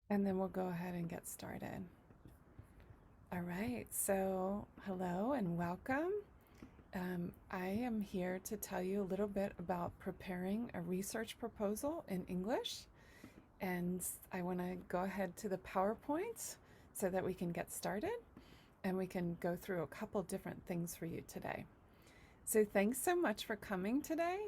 And then we'll go ahead and get started. All right, so hello and welcome. I am here to tell you a little bit about preparing a research proposal in English. And I want to go ahead to the PowerPoint so that we can get started and we can go through a couple different things for you today. So thanks so much for coming today.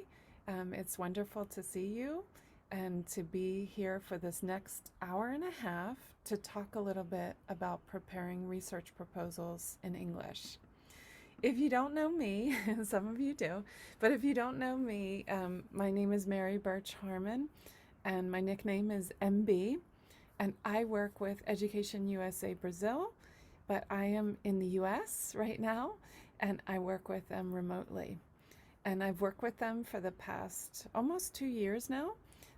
It's wonderful to see you and to be here for this next hour and a half to talk a little bit about preparing research proposals in English. If you don't know me, some of you do, but if you don't know me, my name is Mary Burch Harmon, and my nickname is MB, and I work with EducationUSA Brazil, but I am in the US right now, and I work with them remotely. And I've worked with them for the past almost 2 years now.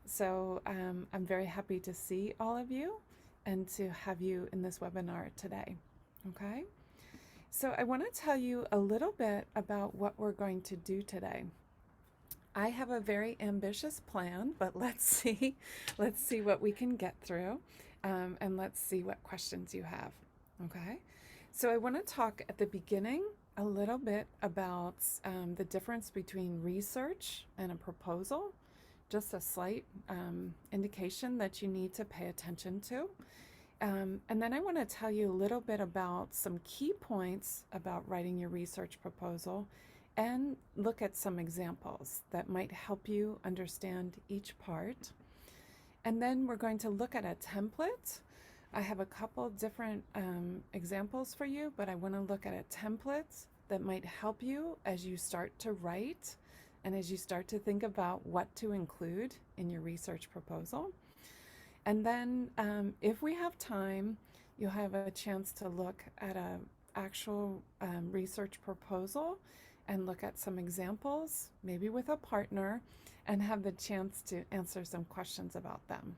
So I'm very happy to see all of you and to have you in this webinar today. Okay? So I want to tell you a little bit about what we're going to do today. I have a very ambitious plan, but let's see what we can get through, and let's see what questions you have. Okay? So I want to talk at the beginning a little bit about the difference between research and a proposal, just a slight indication that you need to pay attention to. And then I want to tell you a little bit about some key points about writing your research proposal and look at some examples that might help you understand each part. And then we're going to look at a template. I have a couple different examples for you, but I want to look at a template that might help you as you start to write and as you start to think about what to include in your research proposal. And then if we have time, you'll have a chance to look at an actual research proposal and look at some examples, maybe with a partner, and have the chance to answer some questions about them.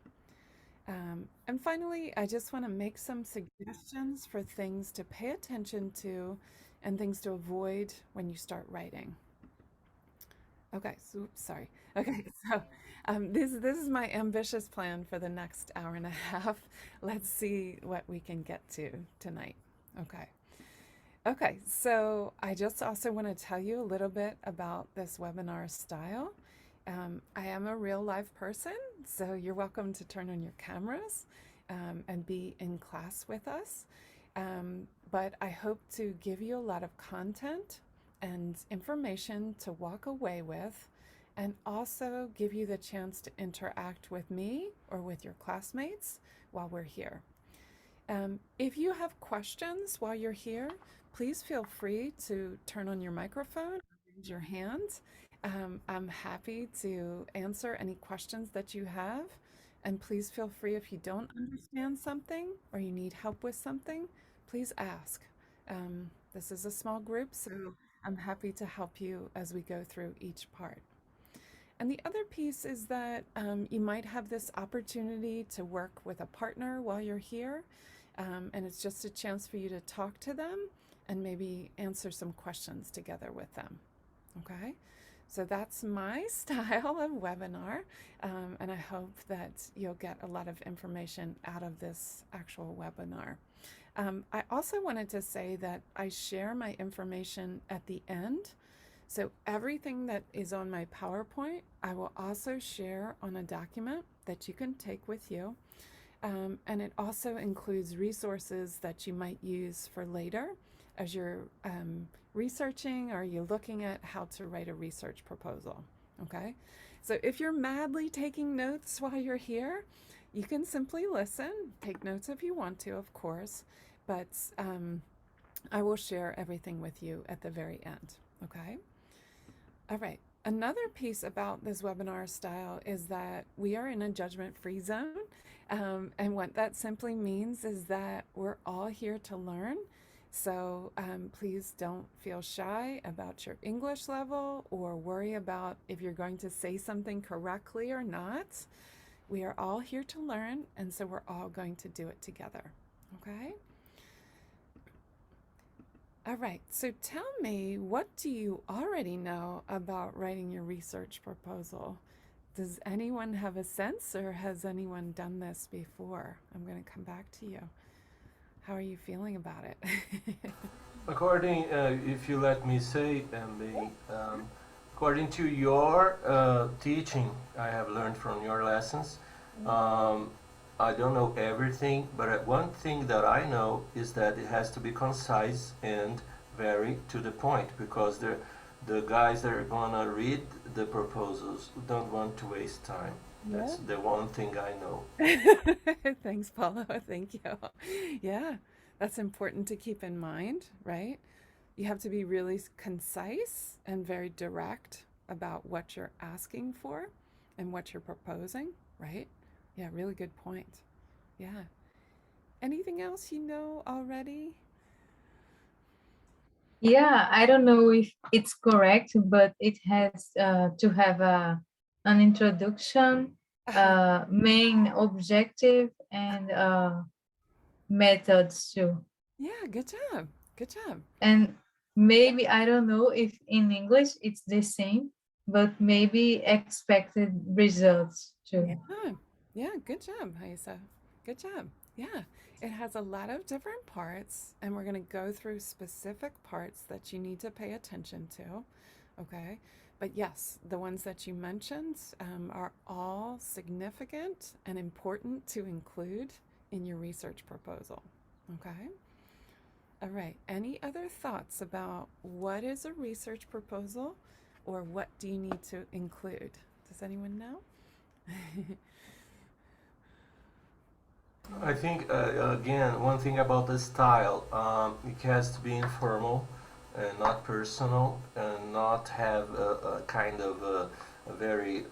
And finally, I just want to make some suggestions for things to pay attention to and things to avoid when you start writing. Okay, so sorry. Okay, so this is my ambitious plan for the next hour and a half. Let's see what we can get to tonight. Okay. Okay, so I just also want to tell you a little bit about this webinar style. I am a real live person, so you're welcome to turn on your cameras and be in class with us. But I hope to give you a lot of content and information to walk away with, and also give you the chance to interact with me or with your classmates while we're here. If you have questions while you're here, please feel free to turn on your microphone, raise your hand. I'm happy to answer any questions that you have. And please feel free if you don't understand something or you need help with something, please ask. This is a small group, so I'm happy to help you as we go through each part. And the other piece is that you might have this opportunity to work with a partner while you're here, and it's just a chance for you to talk to them and maybe answer some questions together with them. Okay? So that's my style of webinar, and I hope that you'll get a lot of information out of this actual webinar. I also wanted to say that I share my information at the end. So everything that is on my PowerPoint, I will also share on a document that you can take with you. And it also includes resources that you might use for later as you're researching or you're looking at how to write a research proposal. Okay? So if you're madly taking notes while you're here, you can simply listen, take notes if you want to, of course, but I will share everything with you at the very end. Okay? All right. Another piece about this webinar style is that we are in a judgment-free zone. And what that simply means is that we're all here to learn. So please don't feel shy about your English level or worry about if you're going to say something correctly or not. We are all here to learn, and so we're all going to do it together. Okay? All right, so tell me, what do you already know about writing your research proposal? Does anyone have a sense, or has anyone done this before? I'm going to come back to you. How are you feeling about it? According, if you let me say, MB, according to your teaching, I have learned from your lessons. Um, I don't know everything, but one thing that I know is that it has to be concise and very to the point, because the guys that are gonna read the proposals don't want to waste time. Yeah. That's the one thing I know. Thanks, Paulo. Thank you. Yeah, that's important to keep in mind, right? You have to be really concise and very direct about what you're asking for and what you're proposing, right? Yeah, really good point. Yeah. Anything else you know already? Yeah, I don't know if it's correct, but it has to have an introduction, main objective, and methods too. Yeah, good job. Good job. And maybe, I don't know if in English it's the same, but maybe expected results Yeah. too. Yeah, good job, Haisa. Good job. Yeah. It has a lot of different parts, and we're going to go through specific parts that you need to pay attention to. Okay. But yes, the ones that you mentioned are all significant and important to include in your research proposal. Okay. All right. Any other thoughts about what is a research proposal, or what do you need to include? Does anyone know? I think again, one thing about the style, it has to be informal and not personal, and not have a kind of a very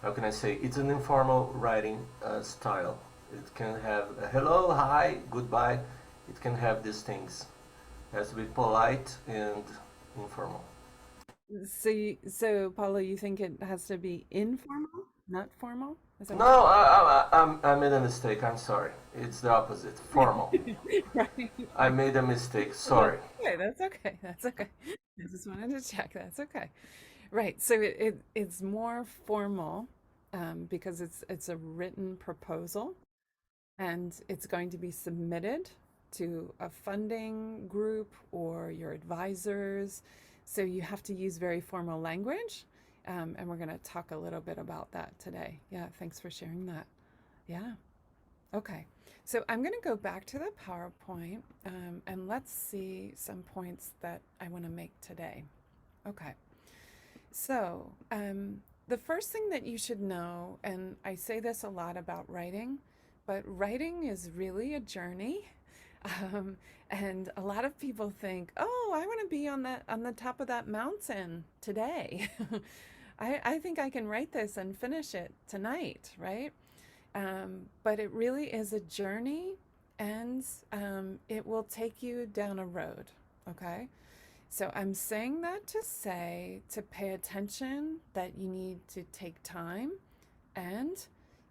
how can I say? It's an informal writing style. It can have a hello, hi, goodbye. It can have these things. It has to be polite and informal. So Paula, you think it has to be informal, not formal? Is that No, what I made a mistake. I'm sorry. It's the opposite. Formal. you Right. I made a mistake. That's Sorry. okay. That's okay. That's okay. I just wanted to check. That's okay. Right. So it's more formal because it's a written proposal, and it's going to be submitted to a funding group or your advisors. So you have to use very formal language. And we're going to talk a little bit about that today. Yeah, thanks for sharing that. Yeah. Okay. So I'm going to go back to the PowerPoint and let's see some points that I want to make today. Okay. So the first thing that you should know, and I say this a lot about writing, but writing is really a journey. Um, and a lot of people think, "Oh, I want to be on the top of that mountain today. I think I can write this and finish it tonight, right?" But it really is a journey, and it will take you down a road. Okay. So I'm saying that to say to pay attention, that you need to take time, and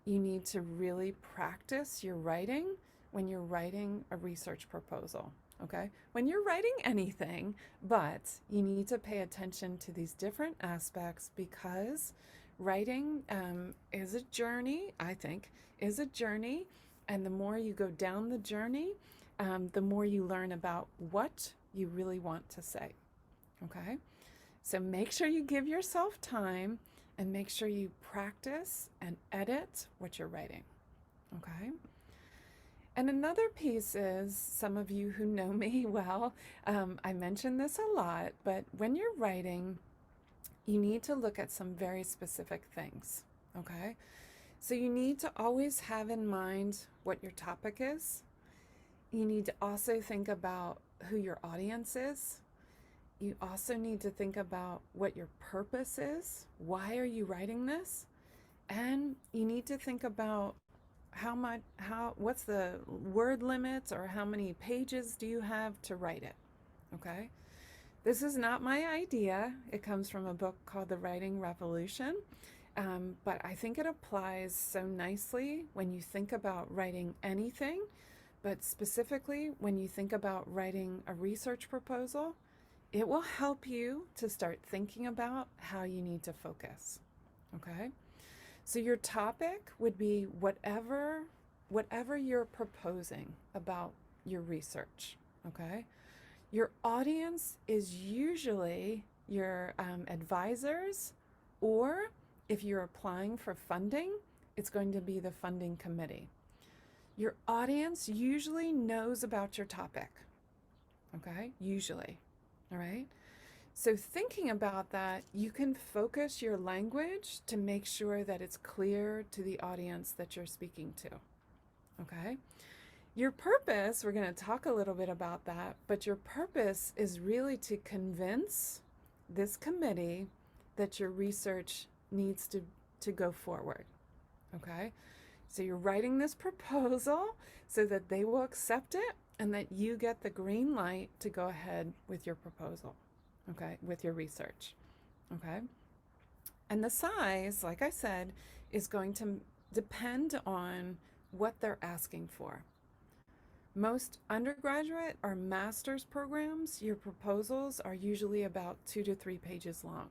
you need to really practice your writing when you're writing a research proposal. Okay? When you're writing anything, but you need to pay attention to these different aspects, because writing is a journey, I think, is a journey. And the more you go down the journey, the more you learn about what you really want to say. Okay? So make sure you give yourself time, and make sure you practice and edit what you're writing. Okay? And another piece is, some of you who know me well, I mention this a lot, but when you're writing, you need to look at some very specific things. Okay? So you need to always have in mind what your topic is. You need to also think about who your audience is. You also need to think about what your purpose is. Why are you writing this? And you need to think about what's the word limits, or how many pages do you have to write it? Okay? This is not my idea. It comes from a book called The Writing Revolution. But I think it applies so nicely when you think about writing anything, but specifically when you think about writing a research proposal. It will help you to start thinking about how you need to focus. Okay? So your topic would be whatever you're proposing about your research. Okay? Your audience is usually your advisors, or if you're applying for funding, it's going to be the funding committee. Your audience usually knows about your topic. Okay? Usually. All right? So thinking about that, you can focus your language to make sure that it's clear to the audience that you're speaking to. Okay? Your purpose, we're going to talk a little bit about that, but your purpose is really to convince this committee that your research needs to go forward. Okay? So you're writing this proposal so that they will accept it and that you get the green light to go ahead with your proposal. Okay, with your research. Okay? And the size, like I said, is going to depend on what they're asking for. Most undergraduate or master's programs, your proposals are usually about 2 to 3 pages long.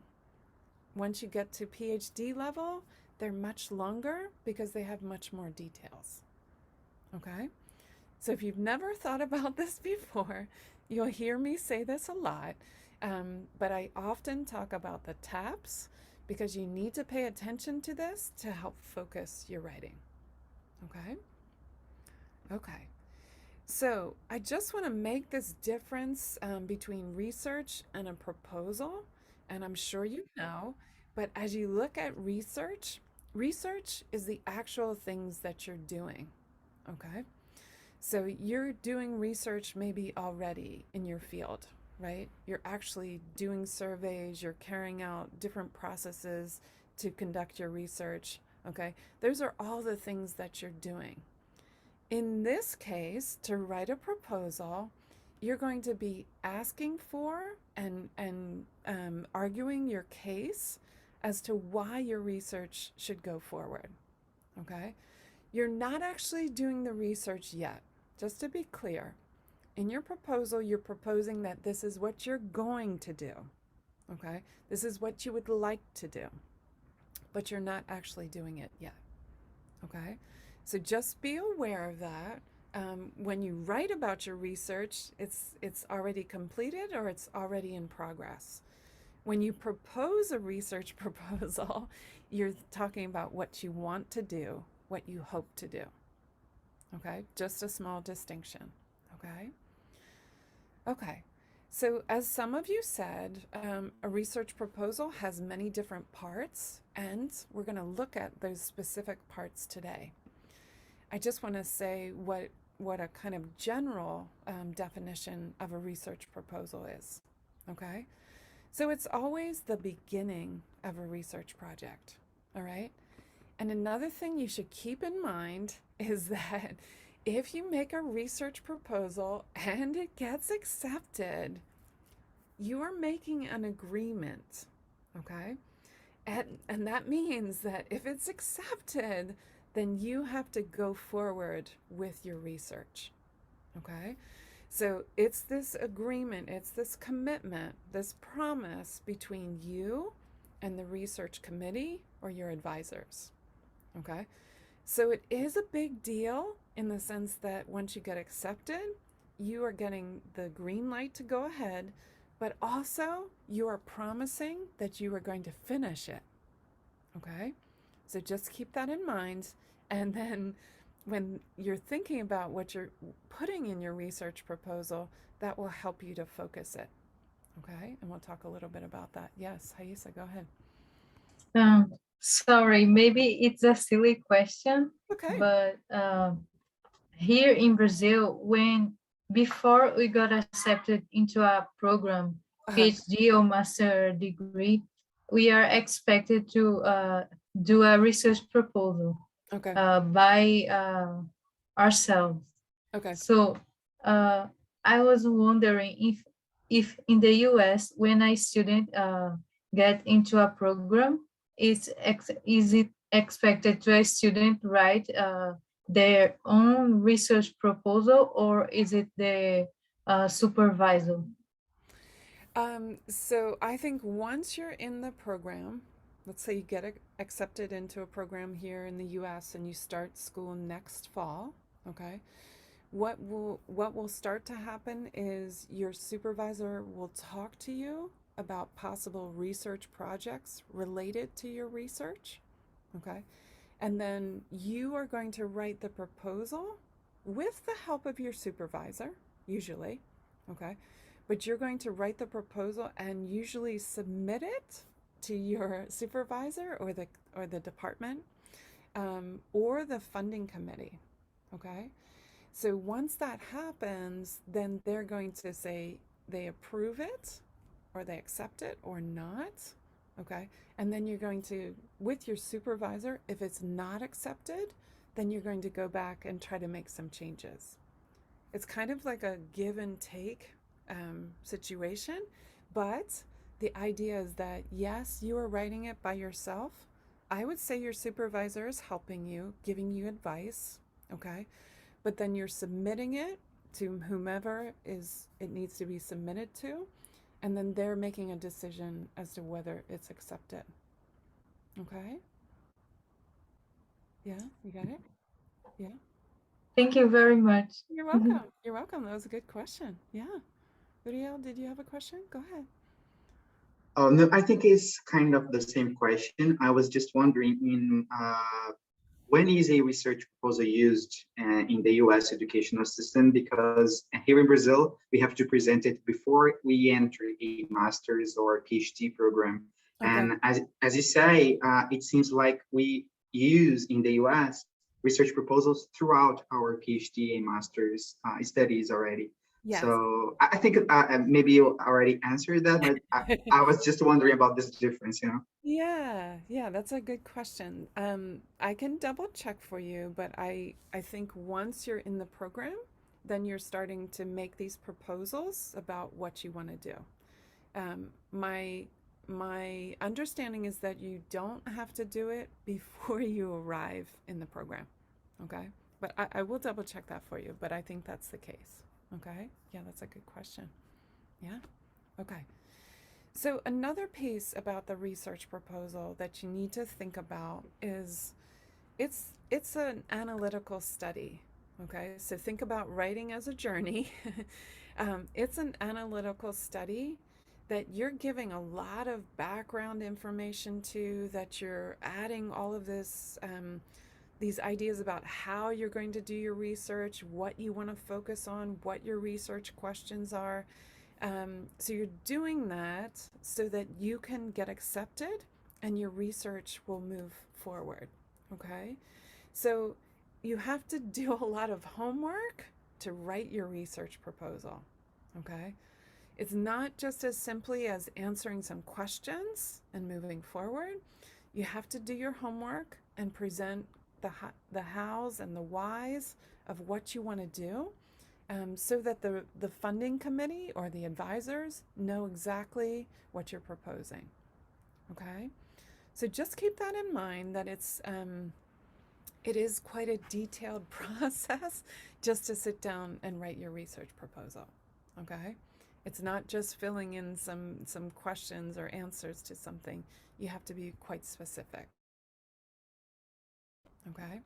Once you get to PhD level, they're much longer because they have much more details. Okay? So if you've never thought about this before, you'll hear me say this a lot, but I often talk about the TAPS because you need to pay attention to this to help focus your writing. Okay? Okay. So I just want to make this difference between research and a proposal, and I'm sure you know, but as you look at research, research is the actual things that you're doing. Okay? So you're doing research maybe already in your field, right? You're actually doing surveys, you're carrying out different processes to conduct your research, okay? Those are all the things that you're doing. In this case, to write a proposal, you're going to be asking for and arguing your case as to why your research should go forward, okay? You're not actually doing the research yet. Just to be clear, in your proposal, you're proposing that this is what you're going to do, okay? This is what you would like to do, but you're not actually doing it yet, okay? So just be aware of that. When you write about your research, it's already completed or it's already in progress. When you propose a research proposal, you're talking about what you want to do, what you hope to do. Okay, just a small distinction. Okay. Okay. So as some of you said, a research proposal has many different parts, and we're going to look at those specific parts today. I just want to say what a kind of general definition of a research proposal is. Okay. So it's always the beginning of a research project. All right. And another thing you should keep in mind is that if you make a research proposal and it gets accepted, you are making an agreement, okay? And that means that if it's accepted, then you have to go forward with your research, okay? So it's this agreement, it's this commitment, this promise between you and the research committee or your advisors. Okay, so it is a big deal in the sense that once you get accepted, you are getting the green light to go ahead, but also you are promising that you are going to finish it. Okay, so just keep that in mind. And then when you're thinking about what you're putting in your research proposal, that will help you to focus it. Okay, and we'll talk a little bit about that. Yes, Haisa, go ahead. Sorry, maybe it's a silly question, Okay. but here in Brazil, before we got accepted into a program, PhD or master degree, we are expected to do a research proposal by ourselves. Okay. So I was wondering if in the US, when a student get into a program, is it expected to a student write their own research proposal, or is it the supervisor? So I think once you're in the program, let's say you get accepted into a program here in the US and you start school next fall, okay? What will start to happen is your supervisor will talk to you about possible research projects related to your research, okay? And then you are going to write the proposal with the help of your supervisor, usually, okay? But you're going to write the proposal and usually submit it to your supervisor or the department or the funding committee, okay? So once that happens, then they're going to say they approve it or they accept it or not, okay? And then you're going to, with your supervisor, if it's not accepted, then you're going to go back and try to make some changes. It's kind of like a give and take situation, but the idea is that yes, you are writing it by yourself. I would say your supervisor is helping you, giving you advice, okay? But then you're submitting it to whomever it needs to be submitted to, and then they're making a decision as to whether it's accepted. Okay? Yeah, you got it? Yeah. Thank you very much. You're welcome. You're welcome. That was a good question. Yeah. Uriel, did you have a question? Go ahead. Oh, no, I think it's kind of the same question. I was just wondering when is a research proposal used in the US educational system? Because here in Brazil, we have to present it before we enter a master's or PhD program. Okay. And as you say, it seems like we use in the US research proposals throughout our PhD and master's studies already. Yes. So I think maybe you already answered that, but I was just wondering about this difference, you know? Yeah, that's a good question. I can double check for you, but I think once you're in the program, then you're starting to make these proposals about what you want to do. My understanding is that you don't have to do it before you arrive in the program, okay? But I will double check that for you, but I think that's the case. Okay, yeah, that's a good question. Yeah, okay. So another piece about the research proposal that you need to think about is it's an analytical study. Okay, so think about writing as a journey. It's an analytical study that you're giving a lot of background information to, that you're adding all of this these ideas about how you're going to do your research, what you want to focus on, what your research questions are. So you're doing that so that you can get accepted and your research will move forward, okay? So you have to do a lot of homework to write your research proposal, okay? It's not just as simply as answering some questions and moving forward. You have to do your homework and present the hows and the whys of what you want to do, so that the funding committee or the advisors know exactly what you're proposing, okay? So just keep that in mind, that it is quite a detailed process just to sit down and write your research proposal, okay? It's not just filling in some questions or answers to something. You have to be quite specific. Okay.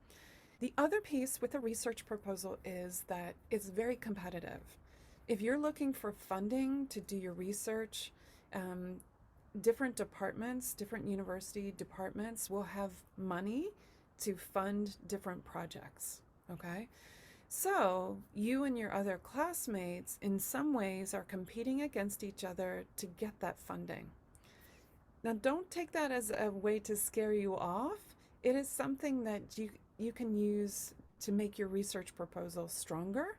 The other piece with a research proposal is that it's very competitive. If you're looking for funding to do your research, different departments, different university departments will have money to fund different projects. Okay. So you and your other classmates in some ways are competing against each other to get that funding. Now, don't take that as a way to scare you off. It is something that you can use to make your research proposal stronger,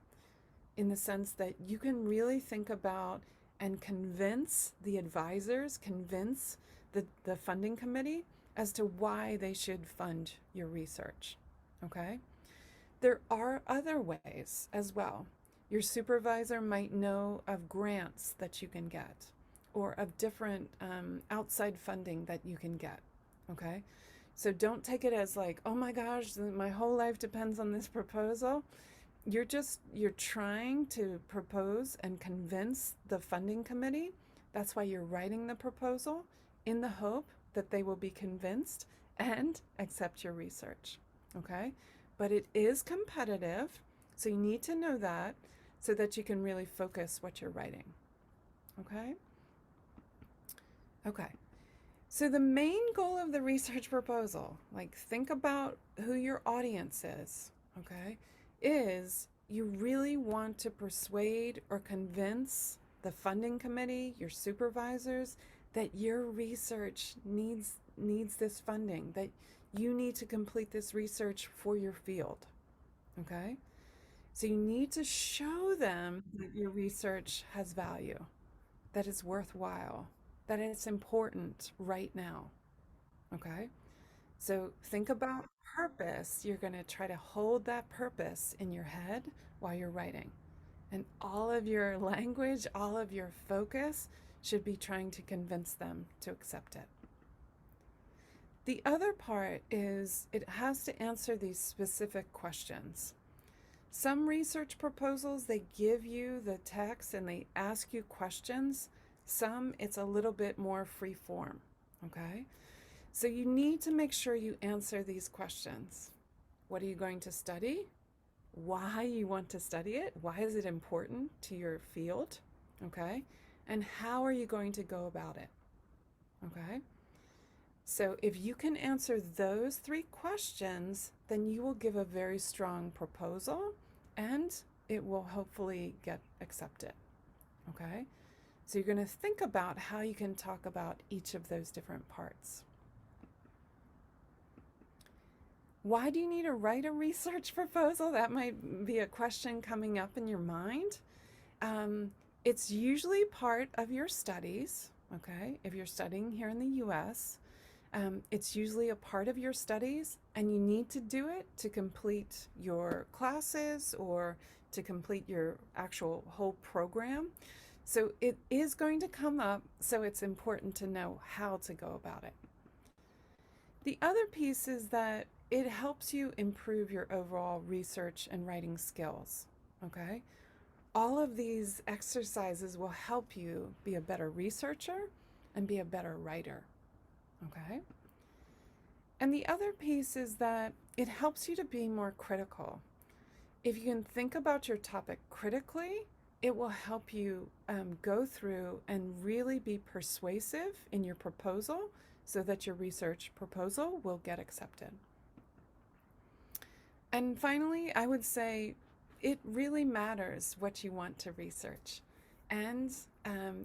in the sense that you can really think about and convince the advisors, convince the funding committee as to why they should fund your research, okay? There are other ways as well. Your supervisor might know of grants that you can get, or of different outside funding that you can get, okay? So don't take it as like, oh my gosh, my whole life depends on this proposal. You're trying to propose and convince the funding committee. That's why you're writing the proposal, in the hope that they will be convinced and accept your research, okay? But it is competitive, so you need to know that so that you can really focus what you're writing, okay? Okay, so the main goal of the research proposal, like think about who your audience is, okay, is you really want to persuade or convince the funding committee, your supervisors, that your research needs this funding, that you need to complete this research for your field, okay? So you need to show them that your research has value, that it's worthwhile, that it's important right now, okay? So think about purpose. You're going to try to hold that purpose in your head while you're writing. And all of your language, all of your focus should be trying to convince them to accept it. The other part is it has to answer these specific questions. Some research proposals, they give you the text and they ask you questions. Some, it's a little bit more free form, okay? So you need to make sure you answer these questions. What are you going to study? Why you want to study it? Why is it important to your field? Okay? And how are you going to go about it? Okay? So if you can answer those 3 questions, then you will give a very strong proposal and it will hopefully get accepted. Okay? So you're going to think about how you can talk about each of those different parts. Why do you need to write a research proposal? That might be a question coming up in your mind. It's usually part of your studies, okay? If you're studying here in the US, it's usually a part of your studies and you need to do it to complete your classes or to complete your actual whole program. So it is going to come up, so it's important to know how to go about it. The other piece is that it helps you improve your overall research and writing skills, okay? All of these exercises will help you be a better researcher and be a better writer, okay? And the other piece is that it helps you to be more critical. If you can think about your topic critically, it will help you go through and really be persuasive in your proposal so that your research proposal will get accepted. And finally, I would say it really matters what you want to research. And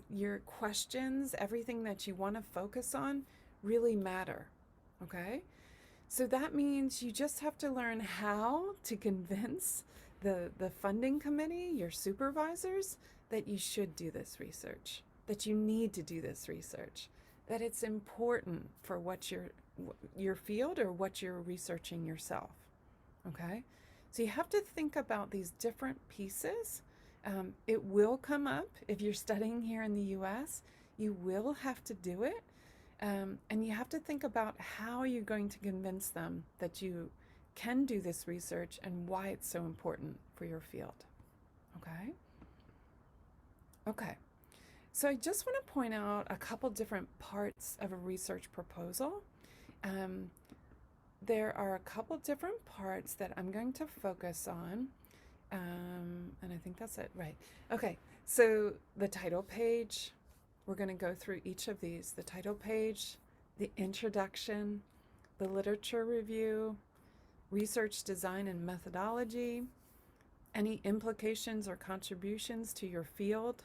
your questions, everything that you want to focus on, really matter, okay? So that means you just have to learn how to convince the funding committee, your supervisors, that you should do this research, that you need to do this research, that it's important for what your field or what you're researching yourself, okay? So you have to think about these different pieces. It will come up if you're studying here in the US. You will have to do it. And you have to think about how you're going to convince them that you can do this research and why it's so important for your field. Okay? Okay. So I just want to point out a couple different parts of a research proposal. There are a couple different parts that I'm going to focus on. And I think that's it, right? Okay, so the title page, we're going to go through each of these. The title page, the introduction, the literature review, research design and methodology, any implications or contributions to your field,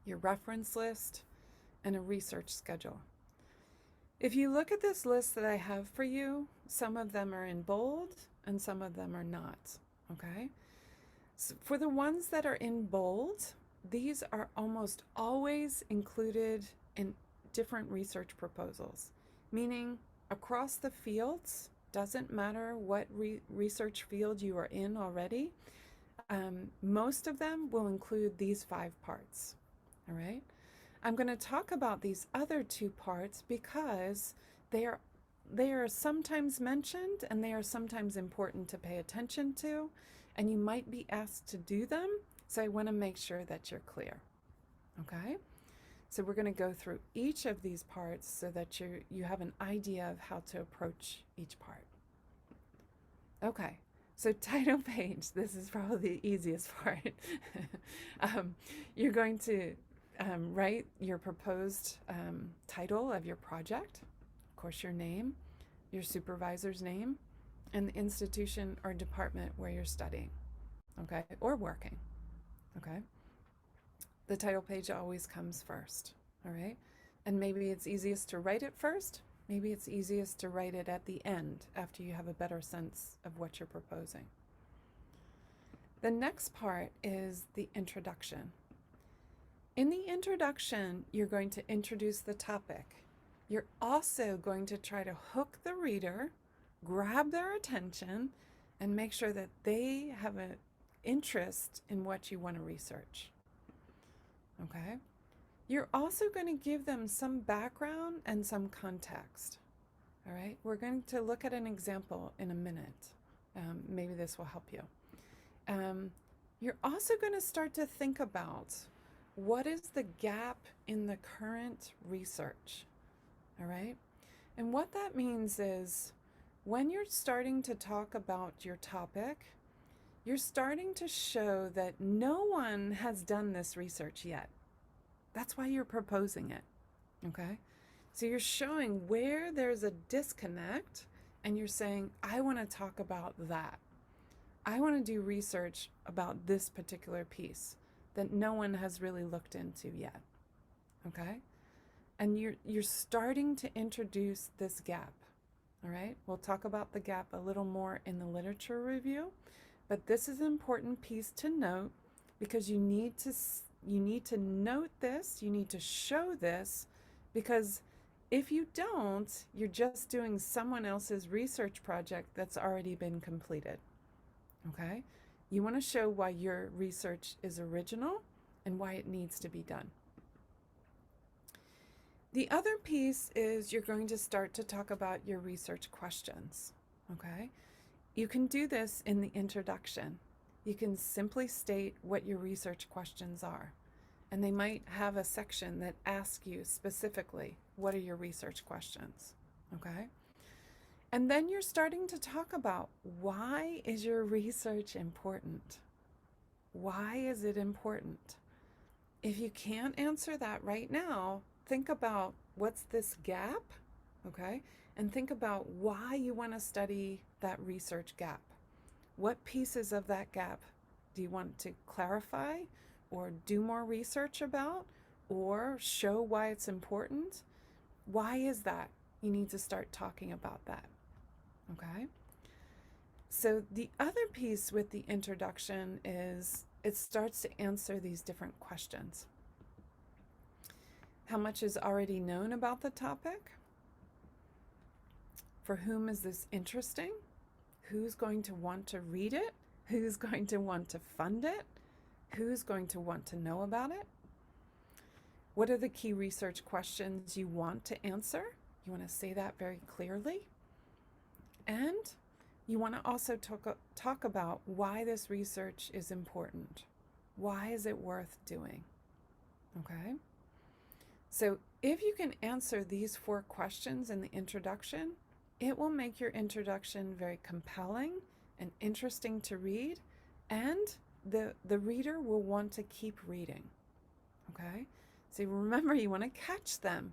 your reference list, and a research schedule. If you look at this list that I have for you, some of them are in bold and some of them are not, okay? So for the ones that are in bold, these are almost always included in different research proposals, meaning across the fields, doesn't matter what research field you are in already, most of them will include these 5 parts, all right? I'm going to talk about these other 2 parts because they are sometimes mentioned and they are sometimes important to pay attention to, and you might be asked to do them, so I want to make sure that you're clear, okay? So we're going to go through each of these parts so that you have an idea of how to approach each part. Okay, so title page, this is probably the easiest part. You're going to write your proposed title of your project, of course your name, your supervisor's name, and the institution or department where you're studying, okay, or working, okay? The title page always comes first, all right? And maybe it's easiest to write it first. Maybe it's easiest to write it at the end after you have a better sense of what you're proposing. The next part is the introduction. In the introduction, you're going to introduce the topic. You're also going to try to hook the reader, grab their attention, and make sure that they have an interest in what you want to research. Okay? You're also going to give them some background and some context. All right? We're going to look at an example in a minute. Maybe this will help you. You're also going to start to think about what is the gap in the current research. All right? And what that means is when you're starting to talk about your topic, you're starting to show that no one has done this research yet. That's why you're proposing it, okay? So you're showing where there's a disconnect and you're saying, I want to talk about that. I want to do research about this particular piece that no one has really looked into yet, okay? And you're starting to introduce this gap, all right? We'll talk about the gap a little more in the literature review. But this is an important piece to note because you need to note this, you need to show this, because if you don't, you're just doing someone else's research project that's already been completed. Okay? You want to show why your research is original and why it needs to be done. The other piece is you're going to start to talk about your research questions. Okay? You can do this in the introduction. You can simply state what your research questions are. And they might have a section that asks you specifically, what are your research questions? Okay? And then you're starting to talk about why is your research important? Why is it important? If you can't answer that right now, think about what's this gap, okay? And think about why you want to study that research gap. What pieces of that gap do you want to clarify or do more research about or show why it's important? Why is that? You need to start talking about that, okay? So the other piece with the introduction is it starts to answer these different questions. How much is already known about the topic? For whom is this interesting? Who's going to want to read it? Who's going to want to fund it? Who's going to want to know about it? What are the key research questions you want to answer? You want to say that very clearly. And you want to also talk about why this research is important. Why is it worth doing? Okay? So if you can answer these 4 questions in the introduction, it will make your introduction very compelling and interesting to read, and the reader will want to keep reading, okay? So remember, you want to catch them.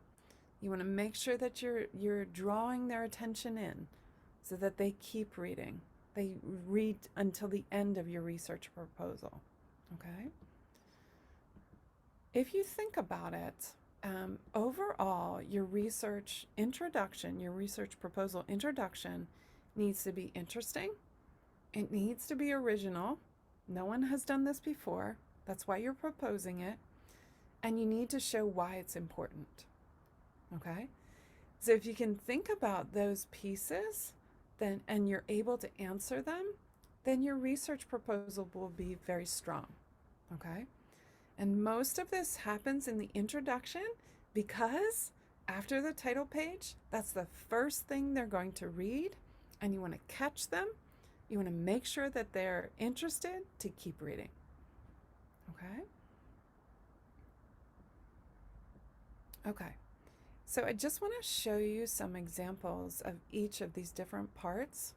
You want to make sure that you're drawing their attention in so that they keep reading. They read until the end of your research proposal, okay? If you think about it, overall, your research introduction, your research proposal introduction needs to be interesting. It needs to be original. No one has done this before. That's why you're proposing it. And you need to show why it's important. Okay? So if you can think about those pieces, then and you're able to answer them, then your research proposal will be very strong. Okay? And most of this happens in the introduction because after the title page, that's the first thing they're going to read, and you want to catch them. You want to make sure that they're interested to keep reading. Okay? Okay. So I just want to show you some examples of each of these different parts.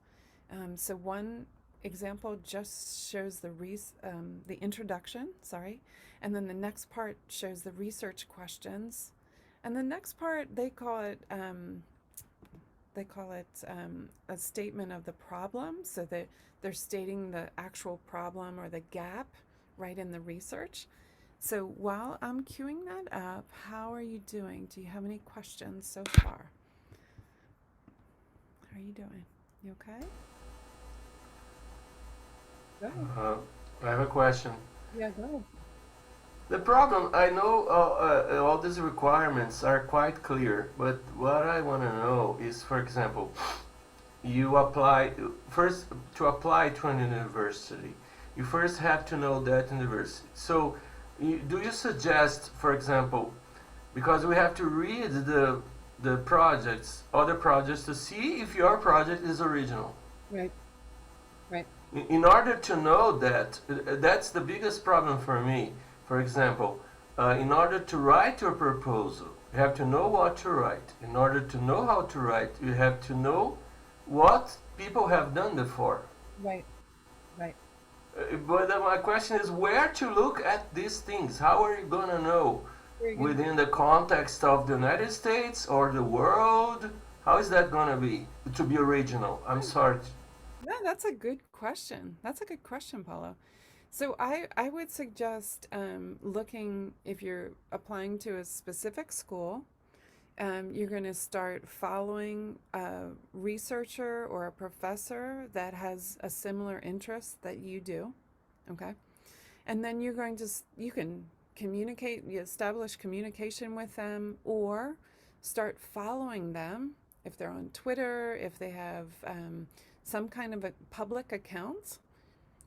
So one example just shows the introduction, sorry, and then the next part shows the research questions, and the next part they call it a statement of the problem, so that they're stating the actual problem or the gap right in the research. So while I'm queuing that up, how are you doing? Do you have any questions so far? How are you doing? You okay? Go ahead. I have a question. Yeah, go ahead. The problem, I know all these requirements are quite clear, but what I want to know is, for example, you apply first to apply to an university. You first have to know that university. So, do you suggest, for example, because we have to read the projects, other projects, to see if your project is original. Right. Right. In order to know that, that's the biggest problem for me. For example, in order to write your proposal, you have to know what to write. In order to know how to write, you have to know what people have done before. Right. Right. But my question is where to look at these things. How are you going to know? Within the context of the United States or the world? How is that going to be original? I'm sorry. No, that's a good question. That's a good question, Paulo. So I would suggest looking, if you're applying to a specific school, you're going to start following a researcher or a professor that has a similar interest that you do, okay? And then you're going to, you can communicate, you establish communication with them, or start following them if they're on Twitter, if they have some kind of a public account.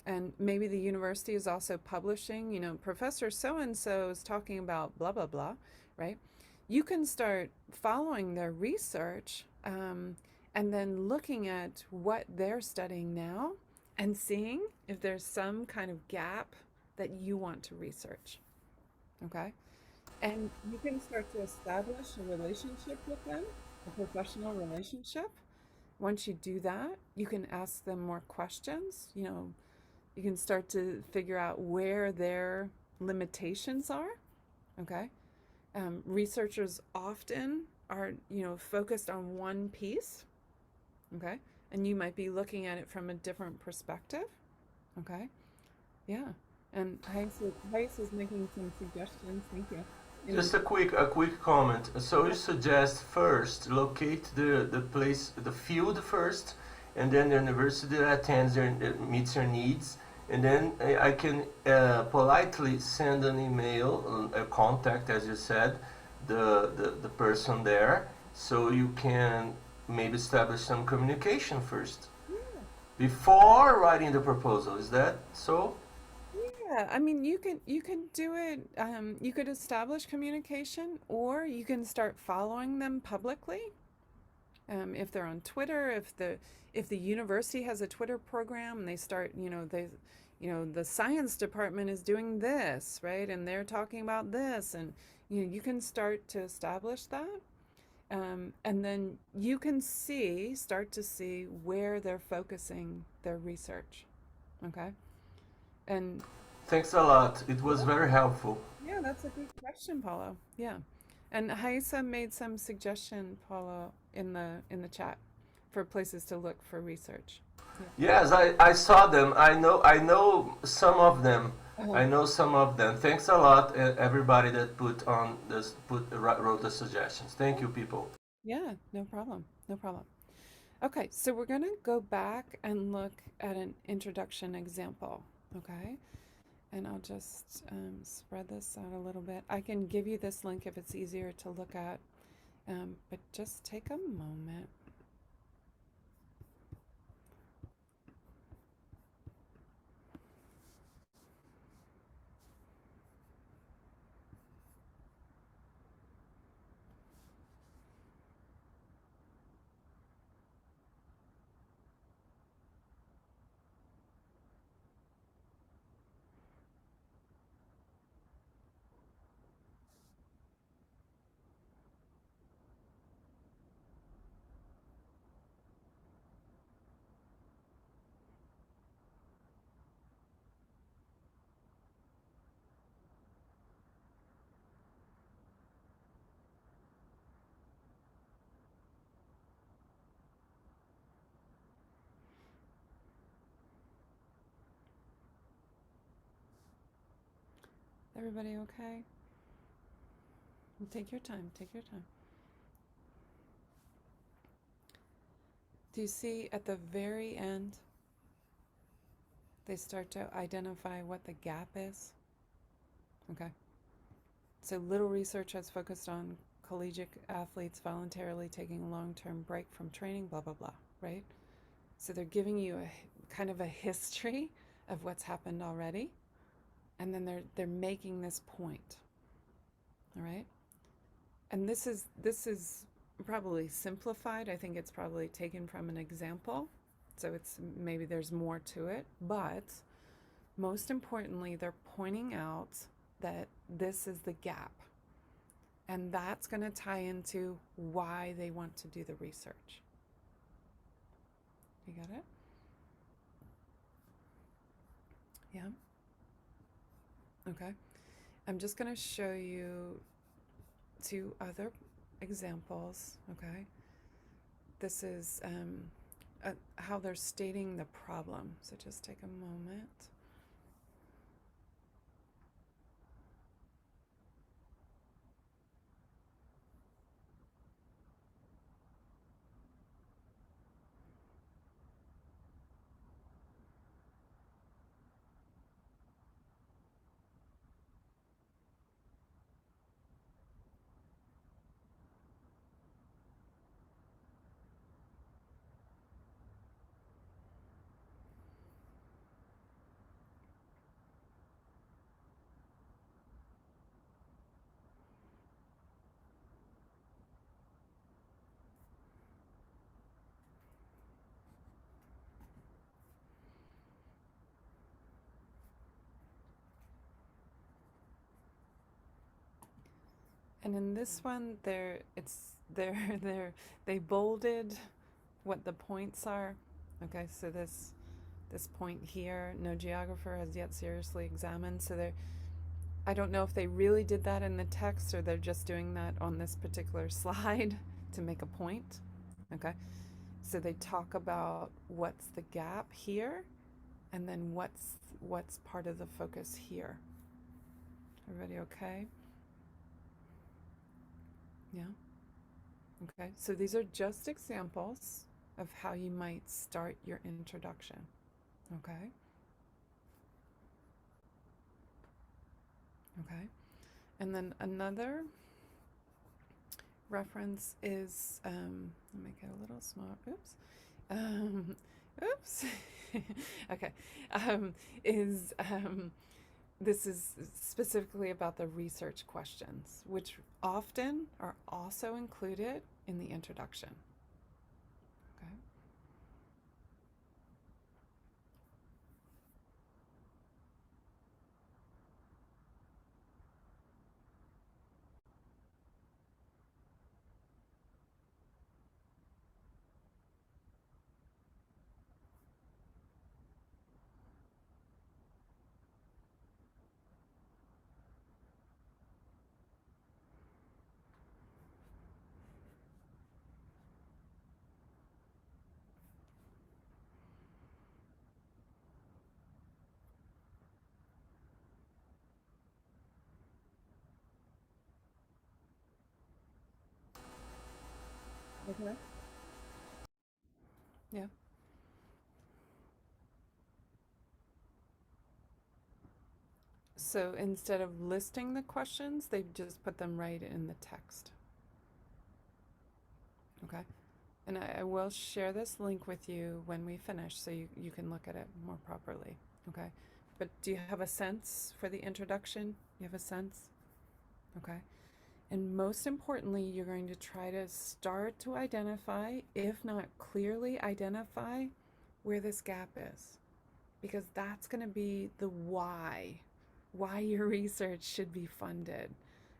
And maybe the university is also publishing, Professor so-and-so is talking about blah, blah, blah, right? You can start following their research and then looking at what they're studying now and seeing if there's some kind of gap that you want to research, okay? And you can start to establish a relationship with them, a professional relationship. Once you do that, you can ask them more questions, you can start to figure out where their limitations are, okay? Researchers often are, focused on one piece, okay? And you might be looking at it from a different perspective, okay? Yeah. And Heis is making some suggestions. Thank you. Just a quick comment. So you suggest first locate the place, the field first, and then the university that meets your needs, and then I can politely send an email, a contact, as you said, the person there, so you can maybe establish some communication first before writing the proposal. Is that so? Yeah, I mean, you can do it. You could establish communication, or you can start following them publicly. If they're on Twitter, if the university has a Twitter program, and they start, the science department is doing this, right, and they're talking about this, and you can start to establish that, and then you can start to see where they're focusing their research, okay, and. Thanks a lot. It was very helpful. Yeah, that's a good question, Paulo. Yeah. And Haisa made some suggestion, Paulo, in the chat for places to look for research. Yeah. Yes, I saw them. I know some of them. Uh-huh. I know some of them. Thanks a lot, everybody that wrote the suggestions. Thank you, people. Yeah, no problem. No problem. Okay, so we're going to go back and look at an introduction example, okay? And I'll just spread this out a little bit. I can give you this link if it's easier to look at, but just take a moment. Everybody okay? Take your time, take your time. Do you see at the very end, they start to identify what the gap is? Okay. So little research has focused on collegiate athletes voluntarily taking a long-term break from training, blah, blah, blah, right? So they're giving you a kind of a history of what's happened already, and then they're making this point, all right? And this is probably simplified. I think it's probably taken from an example, so it's maybe there's more to it, but most importantly, they're pointing out that this is the gap, and that's going to tie into why they want to do the research. You got it? Yeah? Okay. I'm just going to show you two other examples, okay? This is how they're stating the problem. So just take a moment. And in this one, they bolded what the points are. Okay, so this point here, no geographer has yet seriously examined. So I don't know if they really did that in the text or they're just doing that on this particular slide to make a point. Okay, so they talk about what's the gap here, and then what's part of the focus here. Everybody okay? Yeah. Okay, so these are just examples of how you might start your introduction. Okay. Okay. And then another reference is, let me make it a little smaller. Oops. Oops. Okay. This is specifically about the research questions, which often are also included in the introduction. Okay. Okay. Yeah. So instead of listing the questions, they just put them right in the text. Okay. And I will share this link with you when we finish so you can look at it more properly. Okay. But do you have a sense for the introduction? You have a sense? Okay. And most importantly, you're going to try to start to identify, if not clearly identify, where this gap is. Because that's going to be the why your research should be funded,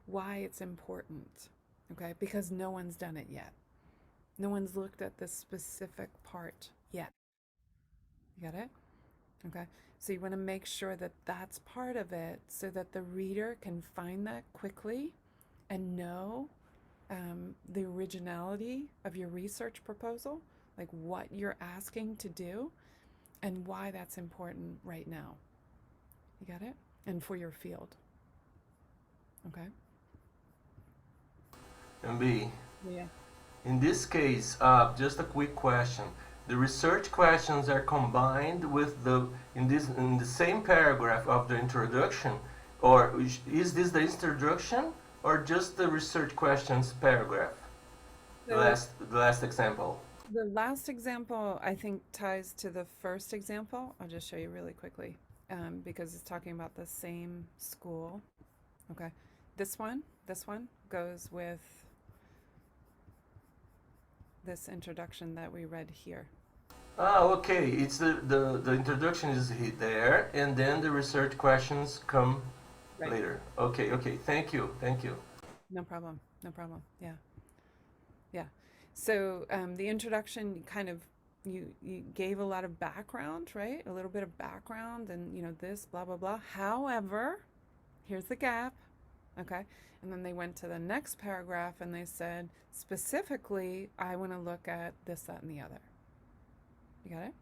why it's important, okay? Because no one's done it yet. No one's looked at this specific part yet. You got it? Okay. So you want to make sure that that's part of it so that the reader can find that quickly and know the originality of your research proposal, like what you're asking to do and why that's important right now. You got it? And for your field. Okay. And B, Yeah. in this case, just a quick question. The research questions are combined with in the same paragraph of the introduction, or is this the introduction or just the research questions paragraph? So The last example. the last example, I think, ties to the first example. I'll just show you really quickly, because it's talking about the same school. Okay. This one goes with this introduction that we read here. Ah, okay. It's the introduction is there, and then the research questions come Right. later. Okay, okay. Thank you, thank you. No problem. No problem. Yeah. Yeah. So the introduction kind of you gave a lot of background, right? A little bit of background, and this blah blah blah. However, here's the gap. Okay. And then they went to the next paragraph and they said, specifically, I want to look at this, that, and the other. You got it?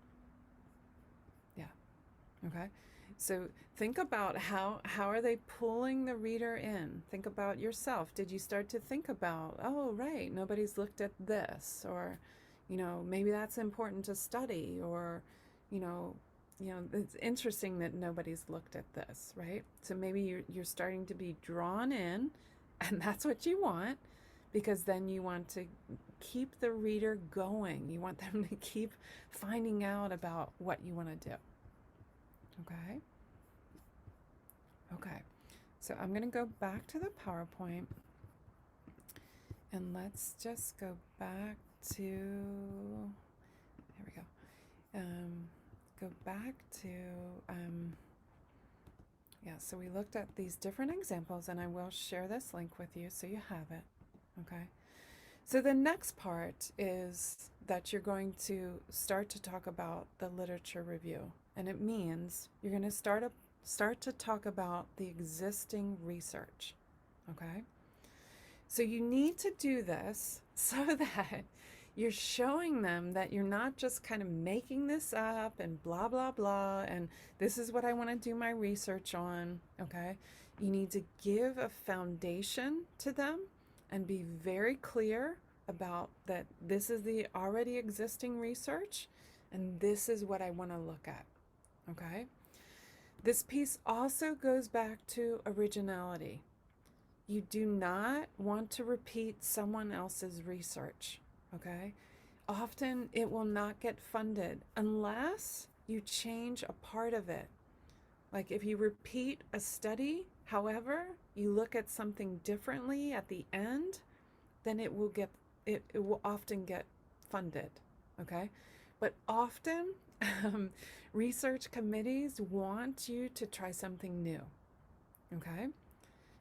Yeah. Okay. So think about how are they pulling the reader in? Think about yourself. Did you start to think about, oh, right, nobody's looked at this, or, maybe that's important to study, or, it's interesting that nobody's looked at this, right? So maybe you're starting to be drawn in, and that's what you want, because then you want to keep the reader going. You want them to keep finding out about what you want to do. Okay. Okay. So I'm going to go back to the PowerPoint, and let's just go back to, there we go. Go back to, yeah, so we looked at these different examples, and I will share this link with you so you have it. Okay. So the next part is that you're going to start to talk about the literature review. And it means you're going to start to talk about the existing research. Okay? So you need to do this so that you're showing them that you're not just kind of making this up and blah, blah, blah, and this is what I want to do my research on. Okay? You need to give a foundation to them and be very clear about that this is the already existing research and this is what I want to look at. Okay? This piece also goes back to originality. You do not want to repeat someone else's research. Okay? Often it will not get funded unless you change a part of it. Like if you repeat a study, however, you look at something differently at the end, then it will often get funded. Okay? But often research committees want you to try something new. Okay?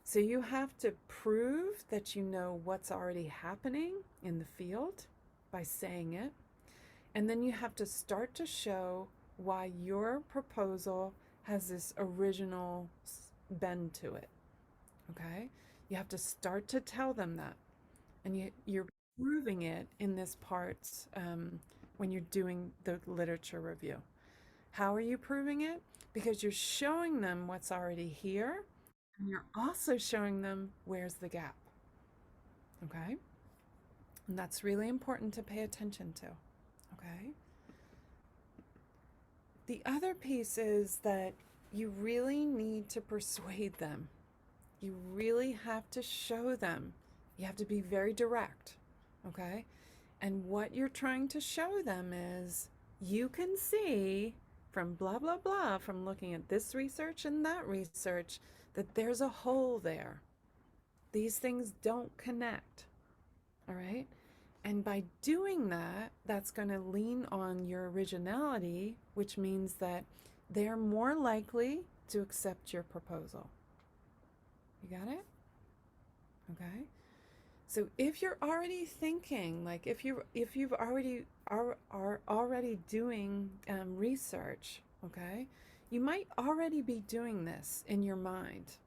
So you have to prove that you know what's already happening in the field by saying it. And then you have to start to show why your proposal has this original bend to it. Okay? You have to start to tell them that. And you're proving it in this part when you're doing the literature review. How are you proving it? Because you're showing them what's already here, and you're also showing them where's the gap. Okay? And that's really important to pay attention to. Okay? The other piece is that you really need to persuade them. You really have to show them. You have to be very direct. Okay? And what you're trying to show them is you can see from blah, blah, blah, from looking at this research and that research, that there's a hole there. These things don't connect. All right? And by doing that, that's going to lean on your originality, which means that they're more likely to accept your proposal. You got it? Okay? So if you're already thinking, like if you've already are already doing research, okay, you might already be doing this in your mind.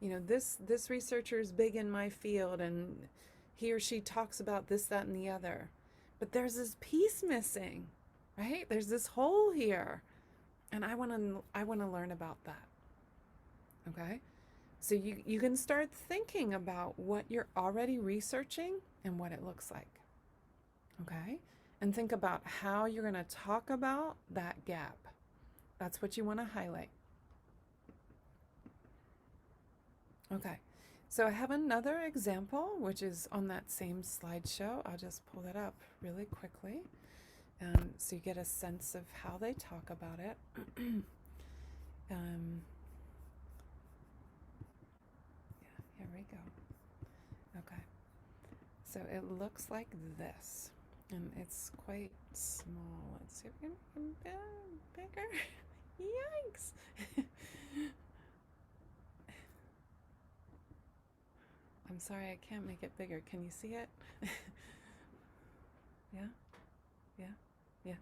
This researcher is big in my field, and he or she talks about this, that, and the other. But there's this piece missing, right? There's this hole here, and I want to learn about that. Okay, So you can start thinking about what you're already researching and what it looks like. Okay? And think about how you're going to talk about that gap. That's what you want to highlight. Okay. So I have another example, which is on that same slideshow. I'll just pull that up really quickly so you get a sense of how they talk about it. Yeah, here we go. Okay. So it looks like this, and it's quite small. Let's see if we can make it bigger. Yikes! I'm sorry, I can't make it bigger. Can you see it? Yeah? Yeah? Yeah.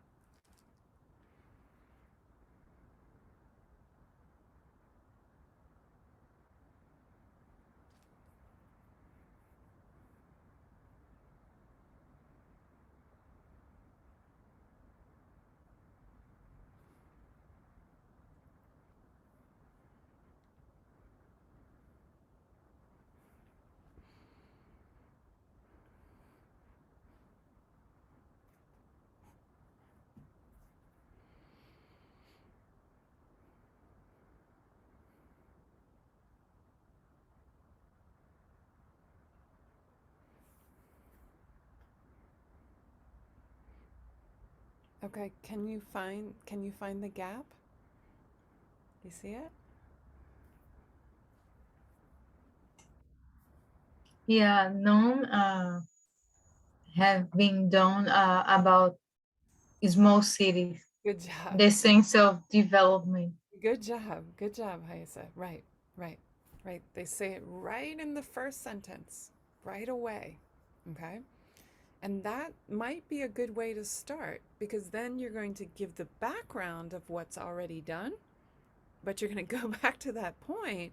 Okay, can you find the gap? You see it? Yeah, none have been done about small cities, Good job. the sense of development. Good job. Good job, Haisa. Right, right, right. They say it right in the first sentence, right away. Okay? And that might be a good way to start, because then you're going to give the background of what's already done, but you're going to go back to that point.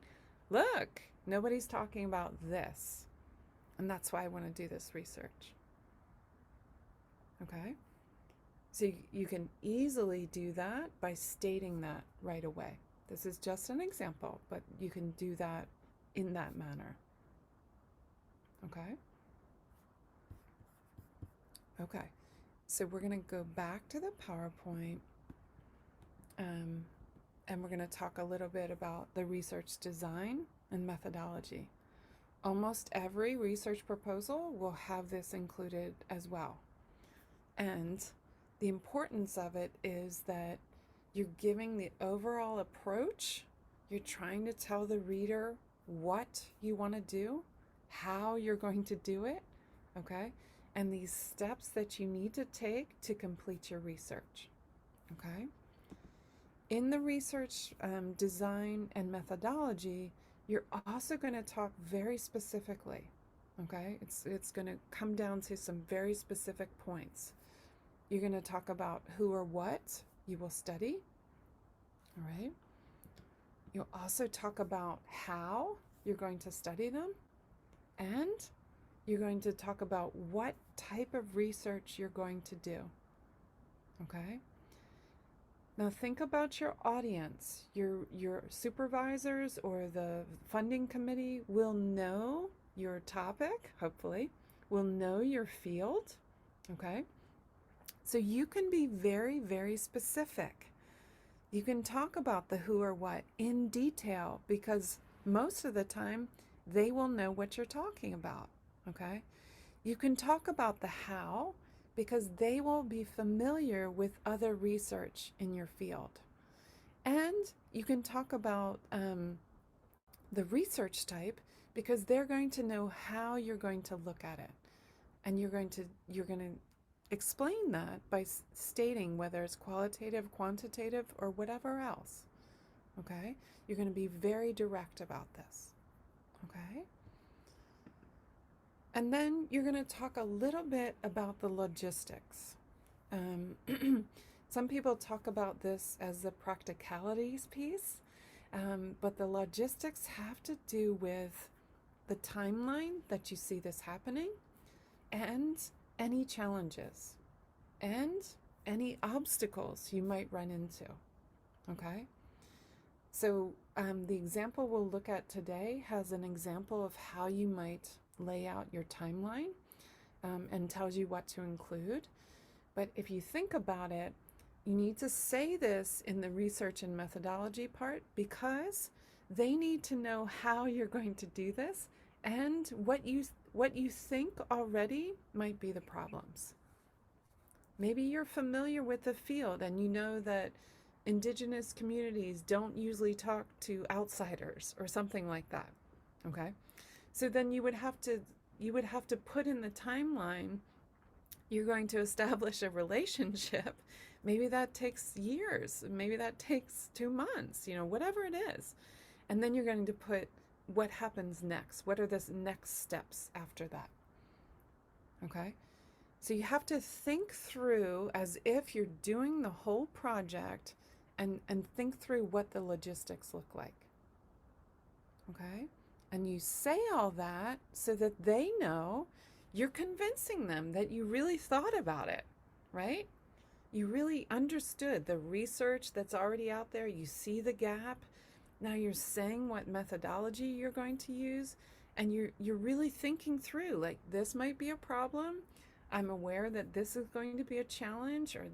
Look, nobody's talking about this. And that's why I want to do this research. Okay? So you can easily do that by stating that right away. This is just an example, but you can do that in that manner. Okay? Okay, so we're going to go back to the PowerPoint, and we're going to talk a little bit about the research design and methodology. Almost every research proposal will have this included as well. And the importance of it is that you're giving the overall approach. You're trying to tell the reader what you want to do, how you're going to do it, okay? And these steps that you need to take to complete your research, okay? In the research design and methodology, you're also going to talk very specifically, okay? It's going to come down to some very specific points. You're going to talk about who or what you will study, all right? You'll also talk about how you're going to study them, and you're going to talk about what type of research you're going to do, okay? Now think about your audience. Your supervisors or the funding committee will know your topic, hopefully, will know your field, okay? So you can be very, very specific. You can talk about the who or what in detail, because most of the time they will know what you're talking about, okay? You can talk about the how, because they will be familiar with other research in your field. And you can talk about the research type, because they're going to know how you're going to look at it. And you're going to explain that by stating whether it's qualitative, quantitative, or whatever else. Okay? You're going to be very direct about this. Okay? And then you're going to talk a little bit about the logistics. Some people talk about this as the practicalities piece, but the logistics have to do with the timeline that you see this happening, and any challenges, and any obstacles you might run into, okay? So the example we'll look at today has an example of how you might lay out your timeline and tells you what to include. But if you think about it, you need to say this in the research and methodology part because they need to know how you're going to do this and what you think already might be the problems. Maybe you're familiar with the field and you know that indigenous communities don't usually talk to outsiders or something like that. Okay? So then you would have to put in the timeline you're going to establish a relationship. Maybe that takes years, maybe that takes 2 months, whatever it is. And then you're going to put what happens next. What are the next steps after that? Okay? So you have to think through as if you're doing the whole project and think through what the logistics look like. Okay? And you say all that so that they know you're convincing them that you really thought about it, right? You really understood the research that's already out there. You see the gap. Now you're saying what methodology you're going to use, and you're really thinking through, like, this might be a problem. I'm aware that this is going to be a challenge, or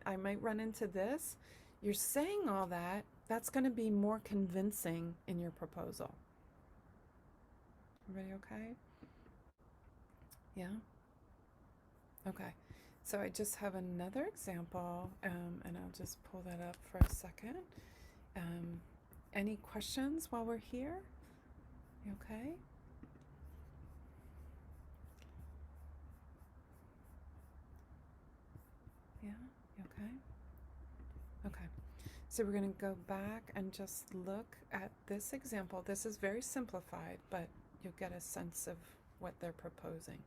I might run into this. You're saying all that. That's going to be more convincing in your proposal. Everybody okay? Yeah? Okay. So I just have another example, and I'll just pull that up for a second. Any questions while we're here? You okay? Yeah? You okay? Okay. So we're going to go back and just look at this example. This is very simplified, but you'll get a sense of what they're proposing.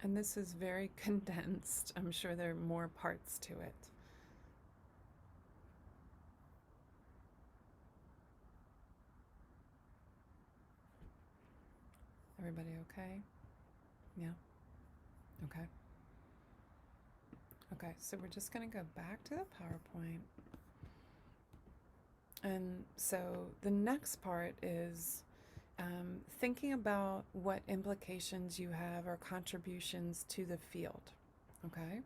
And this is very condensed. I'm sure there are more parts to it. Everybody okay? Yeah? Okay. Okay, so we're just going to go back to the PowerPoint. And so the next part is thinking about what implications you have or contributions to the field, okay?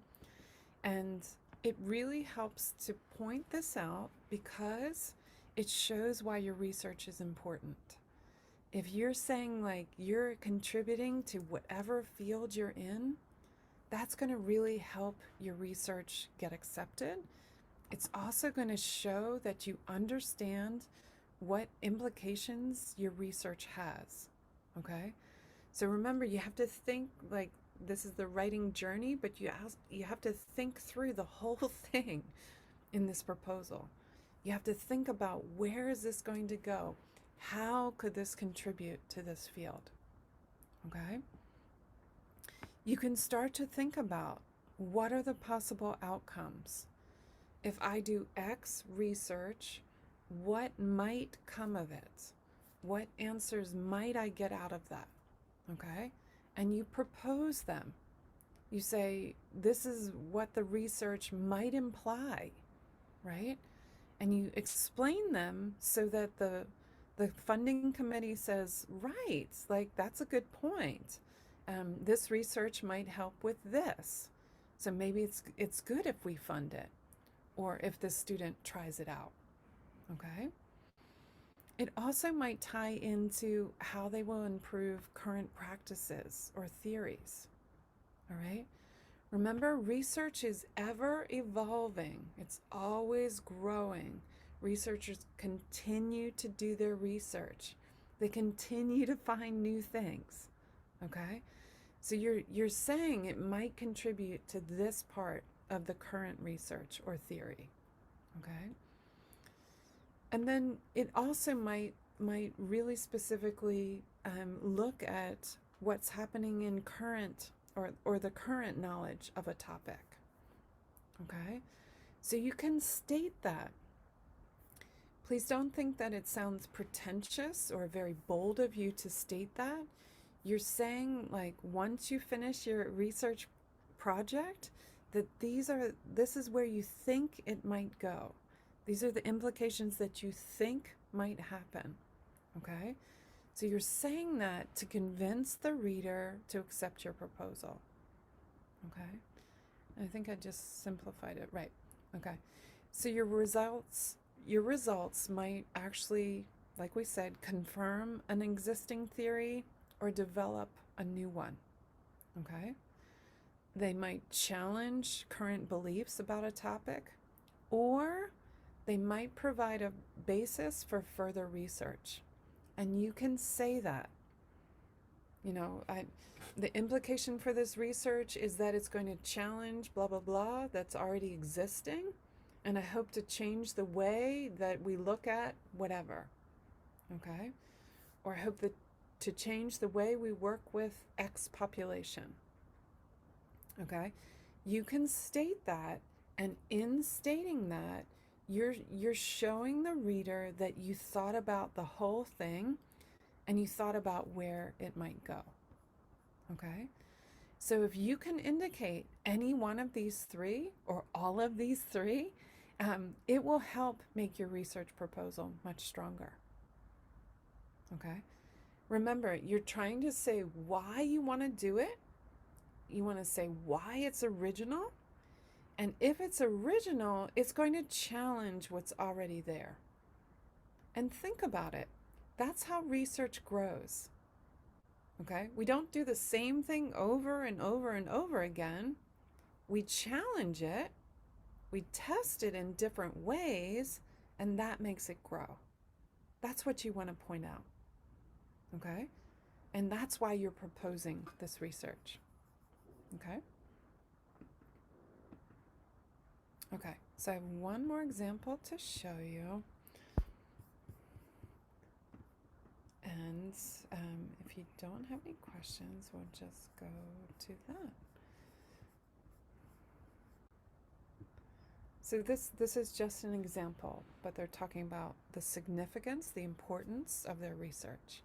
And it really helps to point this out because it shows why your research is important. If you're saying, like, you're contributing to whatever field you're in, that's going to really help your research get accepted. It's also going to show that you understand what implications your research has, okay? So remember, you have to think, like, this is the writing journey, but you have to think through the whole thing in this proposal. You have to think about, where is this going to go? How could this contribute to this field, okay? You can start to think about, what are the possible outcomes? If I do X research, what might come of it? What answers might I get out of that? Okay? And you propose them. You say, this is what the research might imply, right? And you explain them so that the funding committee says, right, like, that's a good point. This research might help with this. So maybe it's good if we fund it, or if the student tries it out. Okay? It also might tie into how they will improve current practices or theories. All right? Remember, research is ever evolving. It's always growing. Researchers continue to do their research. They continue to find new things. Okay? So you're saying it might contribute to this part of the current research or theory. Okay? And then it also might really specifically look at what's happening in current or the current knowledge of a topic. Okay? So you can state that. Please don't think that it sounds pretentious or very bold of you to state that. You're saying, like, once you finish your research project, that this is where you think it might go. These are the implications that you think might happen. Okay? So you're saying that to convince the reader to accept your proposal. Okay? I think I just simplified it. Right. Okay. So your results might actually, like we said, confirm an existing theory or develop a new one. Okay? They might challenge current beliefs about a topic, or they might provide a basis for further research. And you can say that. You know, the implication for this research is that it's going to challenge blah, blah, blah that's already existing. And I hope to change the way that we look at whatever. Okay? Or I hope to change the way we work with X population. Okay? You can state that, and in stating that, you're showing the reader that you thought about the whole thing and you thought about where it might go. Okay? So if you can indicate any one of these three or all of these three, it will help make your research proposal much stronger. Okay? Remember, you're trying to say why you want to do it. You want to say why it's original. And if it's original, it's going to challenge what's already there. And think about it. That's how research grows. Okay? We don't do the same thing over and over and over again. We challenge it. We test it in different ways, and that makes it grow. That's what you want to point out. Okay? And that's why you're proposing this research. Okay? Okay, so I have one more example to show you. And if you don't have any questions, we'll just go to that. So this is just an example, but they're talking about the significance, the importance of their research.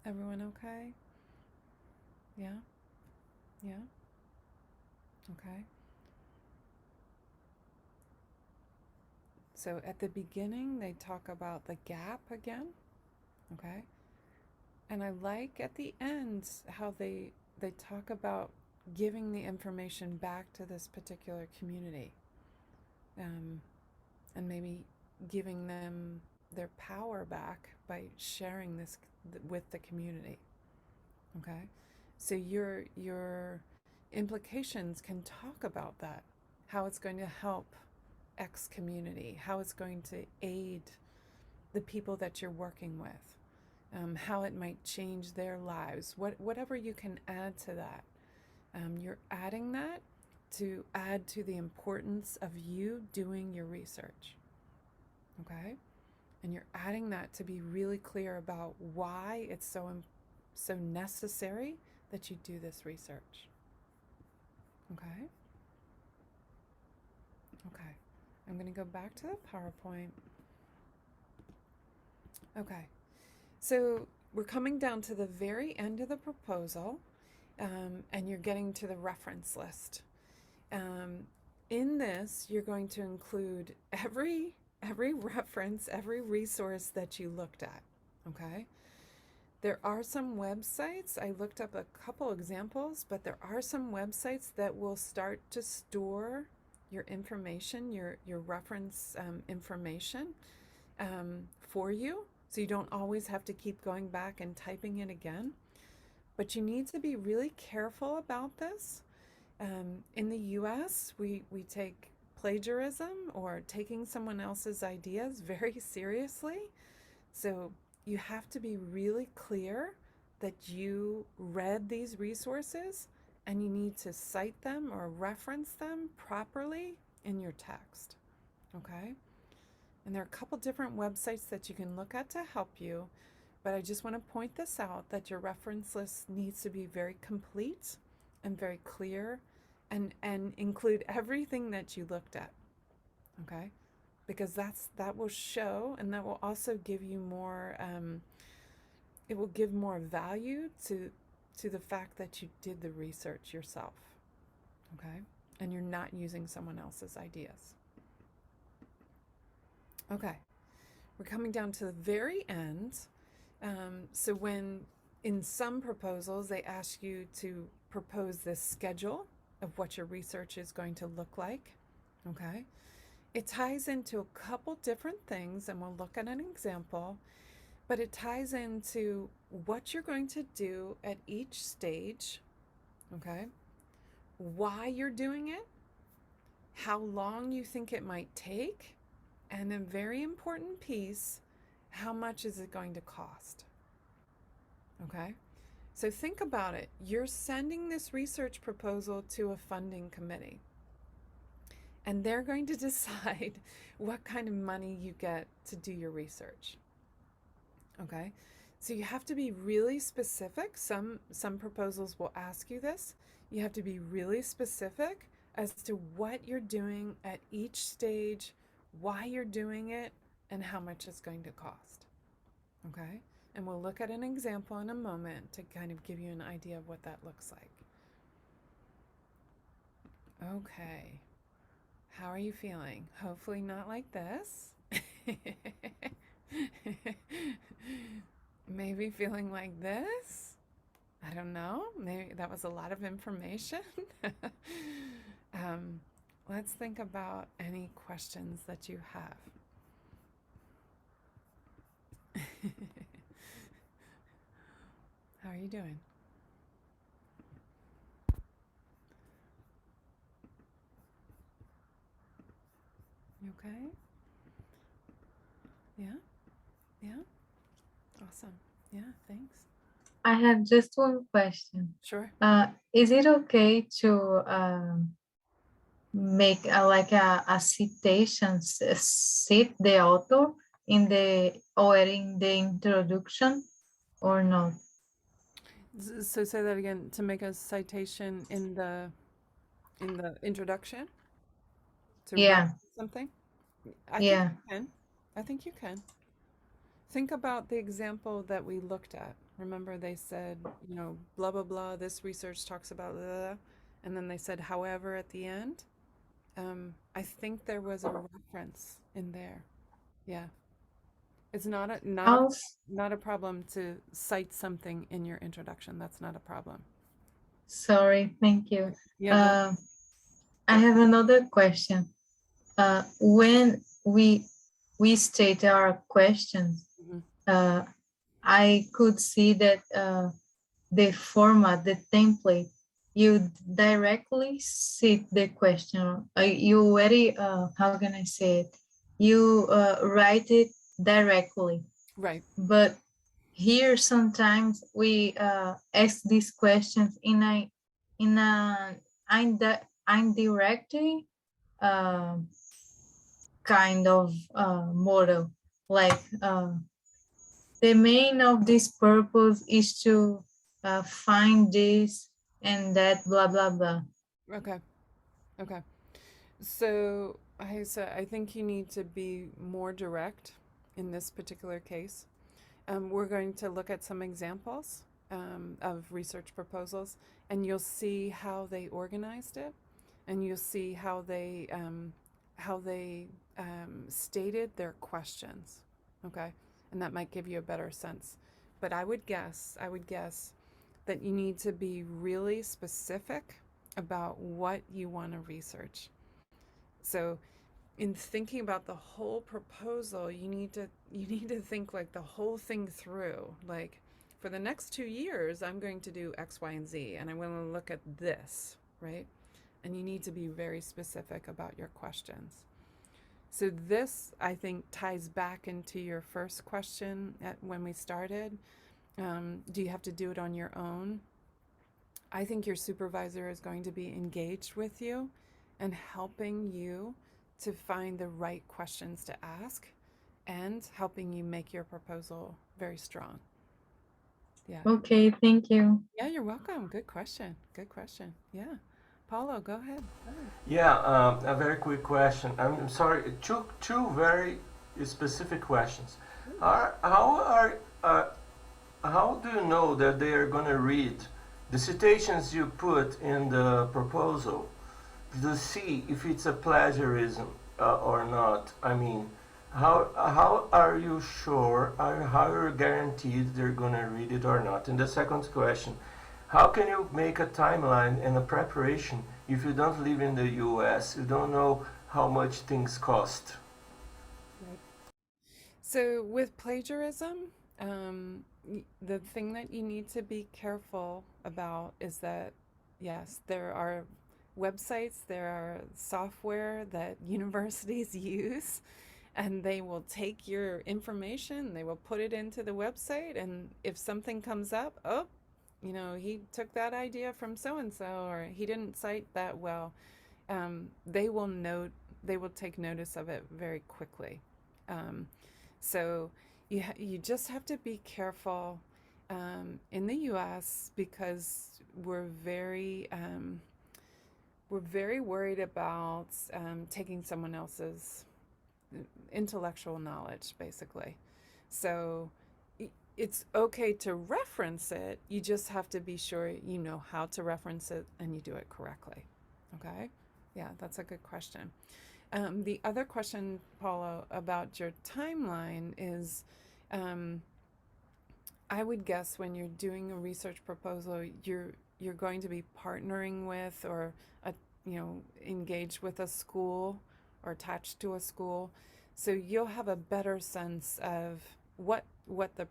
Everyone okay? Yeah? Yeah? Okay. So at the beginning, they talk about the gap again. Okay? And I like at the end how they talk about giving the information back to this particular community. And maybe giving them their power back by sharing this with the community. Okay? So your implications can talk about that, how it's going to help X community, how it's going to aid the people that you're working with, how it might change their lives, whatever you can add to that. You're adding that to add to the importance of you doing your research. Okay? And you're adding that to be really clear about why it's so necessary that you do this research. Okay? Okay. I'm going to go back to the PowerPoint. Okay. So we're coming down to the very end of the proposal, and you're getting to the reference list. In this, you're going to include every reference, every resource that you looked at, okay? There are some websites, I looked up a couple examples, but there are some websites that will start to store your information, your reference information for you, so you don't always have to keep going back and typing it again. But you need to be really careful about this. In the US, we take plagiarism or taking someone else's ideas very seriously. So you have to be really clear that you read these resources and you need to cite them or reference them properly in your text, okay? And there are a couple different websites that you can look at to help you, but I just want to point this out that your reference list needs to be very complete and very clear and include everything that you looked at, okay? Because that will show, and that will also give you more, it will give more value to the fact that you did the research yourself, okay? And you're not using someone else's ideas. Okay, we're coming down to the very end. So when in some proposals, they ask you to propose this schedule of what your research is going to look like, okay? It ties into a couple different things, and we'll look at an example, but it ties into what you're going to do at each stage, okay? Why you're doing it, how long you think it might take, and a very important piece, how much is it going to cost, okay? So think about it. You're sending this research proposal to a funding committee, and they're going to decide what kind of money you get to do your research, okay? So you have to be really specific. Some proposals will ask you this. You have to be really specific as to what you're doing at each stage, why you're doing it, and how much it's going to cost, okay? And we'll look at an example in a moment to kind of give you an idea of what that looks like. Okay, how are you feeling? Hopefully not like this. Maybe feeling like this? I don't know, maybe that was a lot of information. Let's think about any questions that you have. How are you doing? You okay? Yeah? Yeah? Awesome. Yeah, thanks. I have just one question. Sure. Is it okay to make like a citation, cite the author in the introduction or not? So say that again, to make a citation in the introduction? To Yeah. reference something? I think Yeah. you can. I think you can. Think about the example that we looked at. Remember they said, you know, blah, blah, blah, this research talks about blah, blah, blah, and then they said, however, at the end. I think there was a reference in there. Yeah. It's not a problem to cite something in your introduction. That's not a problem. Sorry, thank you. Yeah. I have another question. When we state our questions, I could see that the format, the template, you directly cite the question. You already, how can I say it? You write it directly. Right. But here sometimes we ask these questions in a indirect kind of model, like the main of this purpose is to find this and that, blah blah blah. Okay. Okay. So I think you need to be more direct in this particular case. we're going to look at some examples of research proposals, and you'll see how they organized it, and you'll see how they stated their questions. Okay, and that might give you a better sense. But I would guess that you need to be really specific about what you want to research. So in thinking about the whole proposal, you need to think like the whole thing through. Like, for the next 2 years, I'm going to do X, Y, and Z, and I'm going to look at this, right? And you need to be very specific about your questions. So this, I think, ties back into your first question when we started. Do you have to do it on your own? I think your supervisor is going to be engaged with you and helping you to find the right questions to ask and helping you make your proposal very strong. Yeah. Okay, thank you. Yeah, you're welcome. Good question. Good question. Yeah. Paulo, go ahead. Yeah, a very quick question. I'm sorry, two very specific questions. How do you know that they are going to read the citations you put in the proposal to see if it's a plagiarism or not? I mean, how are you sure, how are you guaranteed they're going to read it or not? And the second question, how can you make a timeline and a preparation if you don't live in the US? You don't know how much things cost. Right. So with plagiarism, the thing that you need to be careful about is that, yes, there are websites, there are software that universities use, and they will take your information, they will put it into the website, and if something comes up, oh, you know, he took that idea from so-and-so, or he didn't cite that well, they will take notice of it very quickly. So you just have to be careful in the US, because we're very worried about taking someone else's intellectual knowledge, basically. So it's okay to reference it. You just have to be sure you know how to reference it and you do it correctly. Okay? Yeah, that's a good question. The other question, Paulo, about your timeline is, I would guess when you're doing a research proposal, you're going to be partnering with or engaged with a school or attached to a school, so you'll have a better sense of what the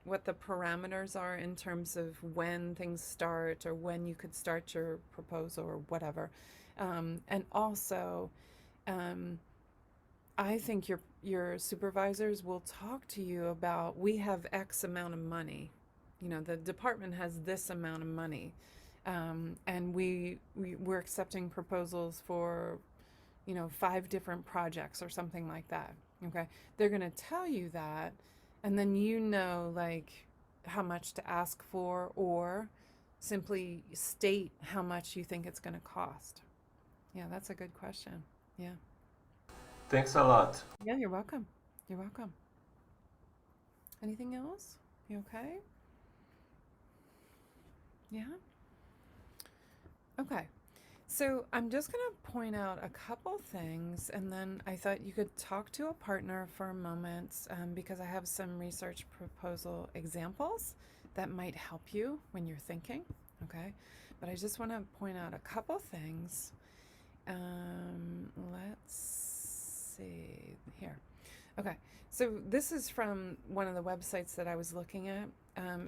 parameters are in terms of when things start or when you could start your proposal or whatever. And also, I think your supervisors will talk to you about, we have X amount of money. You know, the department has this amount of money. And we're accepting proposals for, 5 different projects or something like that. Okay. They're going to tell you that, and then like how much to ask for, or simply state how much you think it's going to cost. Yeah, that's a good question. Yeah. Thanks a lot. Yeah, you're welcome. You're welcome. Anything else? You okay? Yeah? Okay. So I'm just going to point out a couple things, and then I thought you could talk to a partner for a moment, because I have some research proposal examples that might help you when you're thinking, okay? But I just want to point out a couple things. Let's see here. Okay, so this is from one of the websites that I was looking at.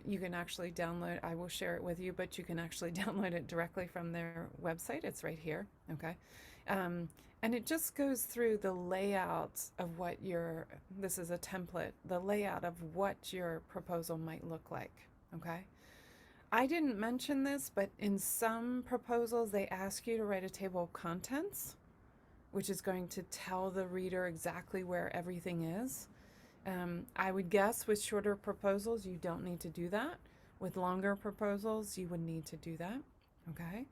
You can actually download, I will share it with you, but you can actually download it directly from their website. It's right here, okay? And it just goes through the layout of what this is a template, the layout of what your proposal might look like, okay? I didn't mention this, but in some proposals, they ask you to write a table of contents, which is going to tell the reader exactly where everything is. I would guess with shorter proposals, you don't need to do that. With longer proposals, you would need to do that, okay?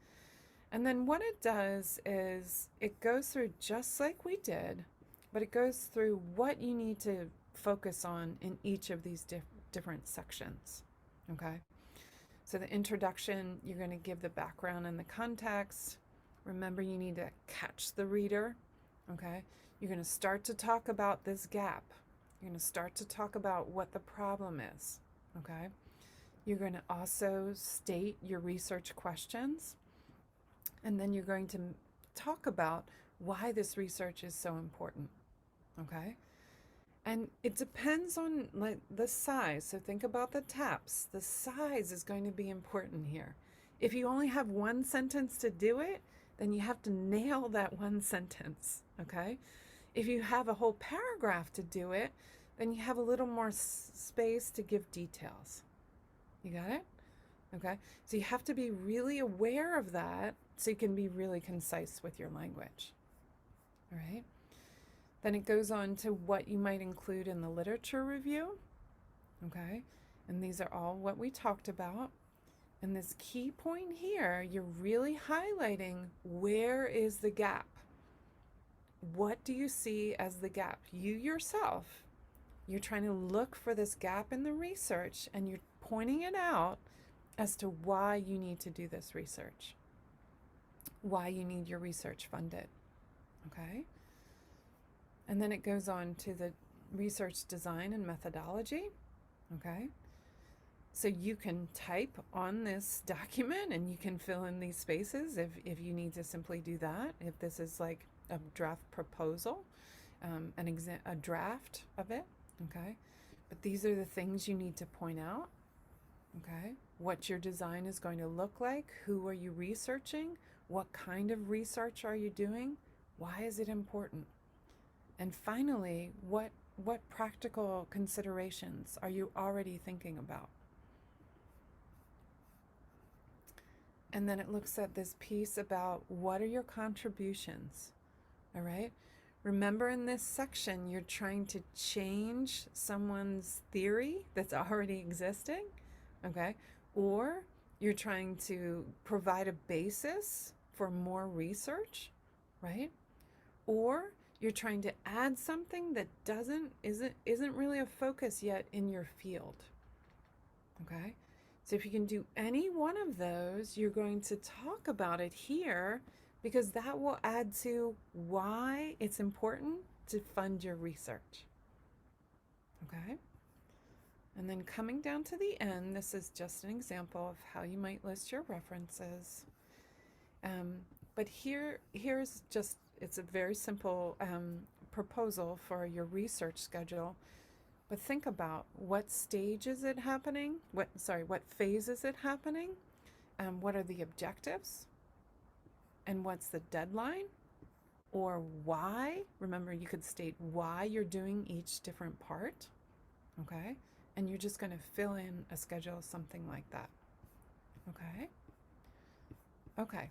And then what it does is it goes through just like we did, but it goes through what you need to focus on in each of these different sections, okay? So the introduction, you're going to give the background and the context. Remember, you need to catch the reader, okay? You're going to start to talk about this gap. You're going to start to talk about what the problem is, okay? You're going to also state your research questions, and then you're going to talk about why this research is so important, okay? And it depends on like the size. So think about the taps. The size is going to be important here. If you only have one sentence to do it, then you have to nail that one sentence, okay? If you have a whole paragraph to do it, then you have a little more space to give details. You got it? Okay? So you have to be really aware of that so you can be really concise with your language. All right? Then it goes on to what you might include in the literature review. Okay? And these are all what we talked about. And this key point here, you're really highlighting where is the gap? What do you see as the gap? You yourself, you're trying to look for this gap in the research and you're pointing it out as to why you need to do this research, why you need your research funded. Okay? And then it goes on to the research design and methodology. Okay? So you can type on this document and you can fill in these spaces if you need to simply do that. If this is like a draft proposal, a draft of it, okay? But these are the things you need to point out, okay? What your design is going to look like, who are you researching, what kind of research are you doing, why is it important? And finally, what practical considerations are you already thinking about? And then it looks at this piece about what are your contributions, all right? Remember in this section, you're trying to change someone's theory that's already existing, okay? Or you're trying to provide a basis for more research, right? Or you're trying to add something that isn't really a focus yet in your field, okay? So if you can do any one of those, you're going to talk about it here because that will add to why it's important to fund your research. Okay? And then coming down to the end, this is just an example of how you might list your references. But here's just, it's a very simple proposal for your research schedule. But think about what stage is it happening? What phase is it happening? What are the objectives? And what's the deadline? Or why? Remember, you could state why you're doing each different part, okay? And you're just going to fill in a schedule, something like that, okay? Okay,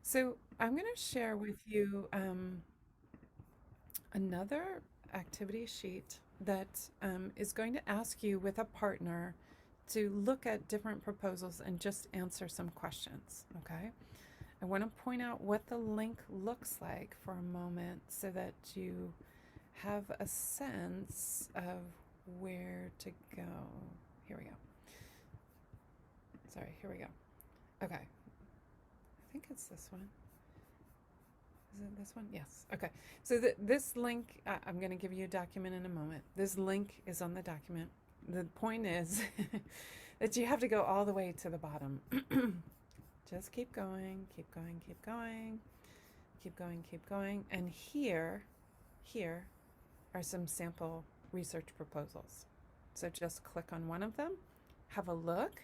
so I'm going to share with you another activity sheet that is going to ask you with a partner to look at different proposals and just answer some questions, okay? I want to point out what the link looks like for a moment so that you have a sense of where to go. Here we go. Sorry, here we go. Okay. I think it's this one. Is it this one? Yes. Okay. So this link, I'm going to give you a document in a moment. This link is on the document. The point is that you have to go all the way to the bottom. Just keep going, keep going, keep going, keep going, keep going. And here are some sample research proposals. So just click on one of them, have a look,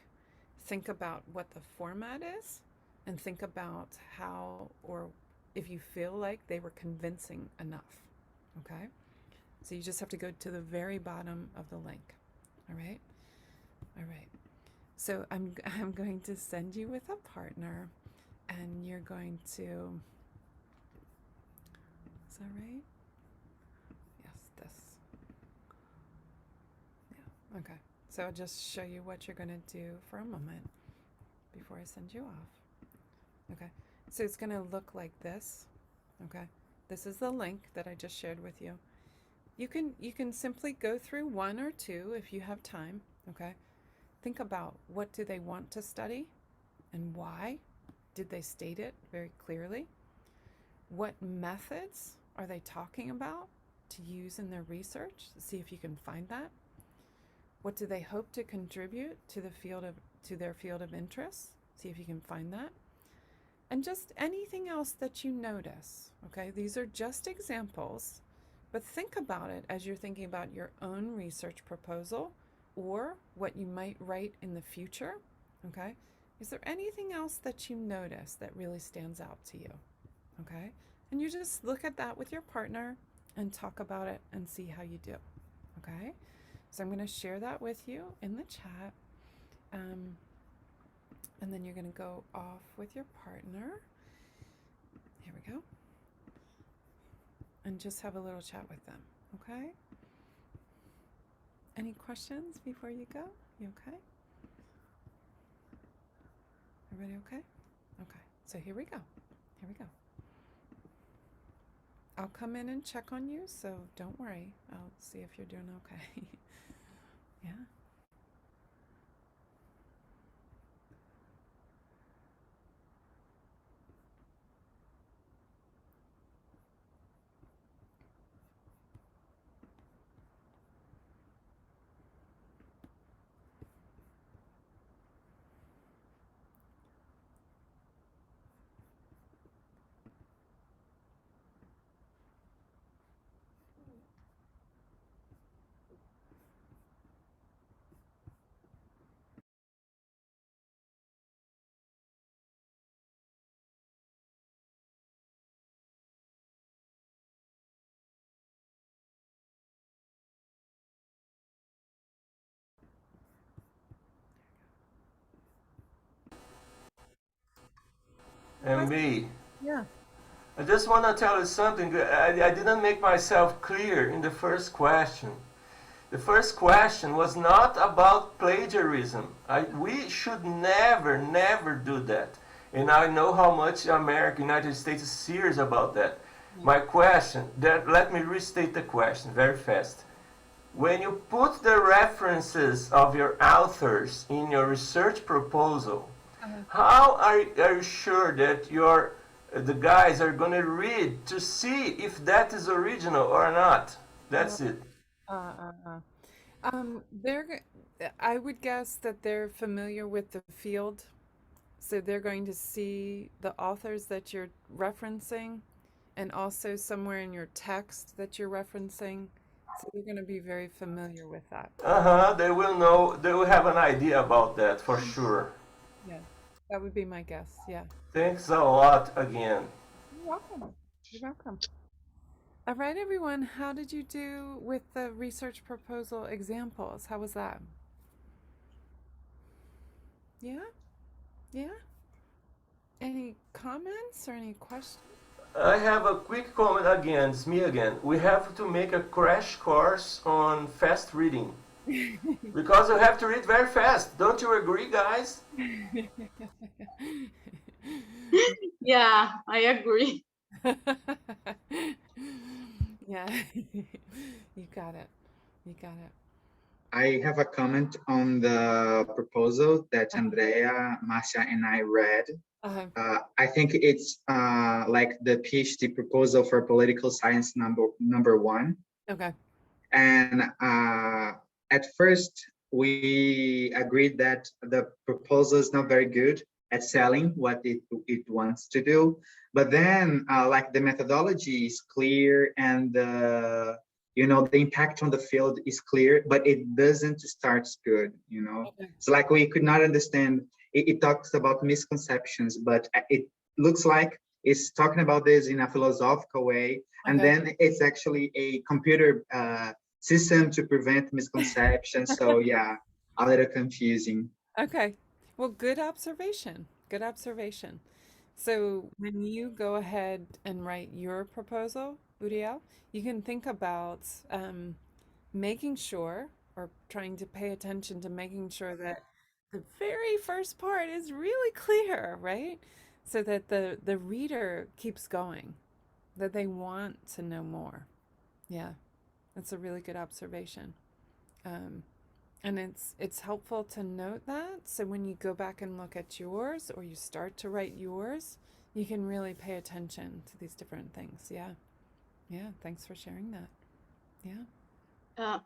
think about what the format is, and think about how or if you feel like they were convincing enough, okay? So you just have to go to the very bottom of the link, all right? All right. So I'm going to send you with a partner, and you're going to, is that right? Yes, this. Yeah, okay. So I'll just show you what you're going to do for a moment before I send you off. Okay. So it's going to look like this, okay? This is the link that I just shared with you. you can simply go through one or two if you have time, okay? Think about, what do they want to study and why? Did they state it very clearly? What methods are they talking about to use in their research? See if you can find that. What do they hope to contribute to their field of interest? See if you can find that. And just anything else that you notice, okay? These are just examples, but think about it as you're thinking about your own research proposal or what you might write in the future, okay? Is there anything else that you notice that really stands out to you, okay? And you just look at that with your partner and talk about it and see how you do, okay? So I'm going to share that with you in the chat. And then you're going to go off with your partner. Here we go. And just have a little chat with them, okay? Any questions before you go? You okay? Everybody okay? Okay, so here we go. Here we go. I'll come in and check on you, so don't worry. I'll see if you're doing okay. Yeah. MB, Yeah. I just want to tell you something. I didn't make myself clear in the first question. The first question was not about plagiarism. We should never do that. And I know how much America, United States is serious about that. My question, let me restate the question very fast. When you put the references of your authors in your research proposal, how are you sure that the guys are going to read to see if that is original or not? That's it. I would guess that they're familiar with the field, so they're going to see the authors that you're referencing and also somewhere in your text that you're referencing. So they're going to be very familiar with that. They will know, they will have an idea about that for sure. Yeah, that would be my guess. Yeah. Thanks a lot again. You're welcome. You're welcome. All right, everyone. How did you do with the research proposal examples? How was that? Yeah? Yeah? Any comments or any questions? I have a quick comment again, it's me again. We have to make a crash course on fast reading. Because you have to read very fast. Don't you agree, guys? Yeah, I agree. Yeah, you got it. You got it. I have a comment on the proposal that Andrea, Marcia, and I read. I think it's like the PhD proposal for political science number one. Okay. And at first, we agreed that the proposal is not very good at selling what it wants to do. But then, like the methodology is clear and the impact on the field is clear, but it doesn't start good, Okay. So like we could not understand, it talks about misconceptions, but it looks like it's talking about this in a philosophical way. And Okay. then it's actually a computer system to prevent misconceptions. So yeah, a little confusing. Okay. Well, good observation. Good observation. So when you go ahead and write your proposal, Uriel, you can think about making sure or trying to pay attention to making sure that the very first part is really clear, right? So that the reader keeps going, that they want to know more. Yeah. That's a really good observation. And it's helpful to note that. So when you go back and look at yours or you start to write yours, you can really pay attention to these different things. Yeah. Yeah. Thanks for sharing that. Yeah.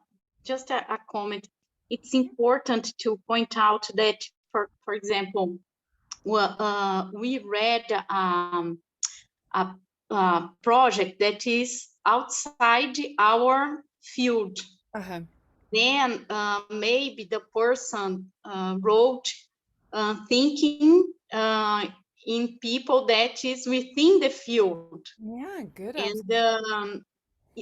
Just a comment. It's important to point out that, for example, we read a project that is outside our field. Uh-huh. Then maybe the person wrote thinking in people that is within the field. Yeah, good. And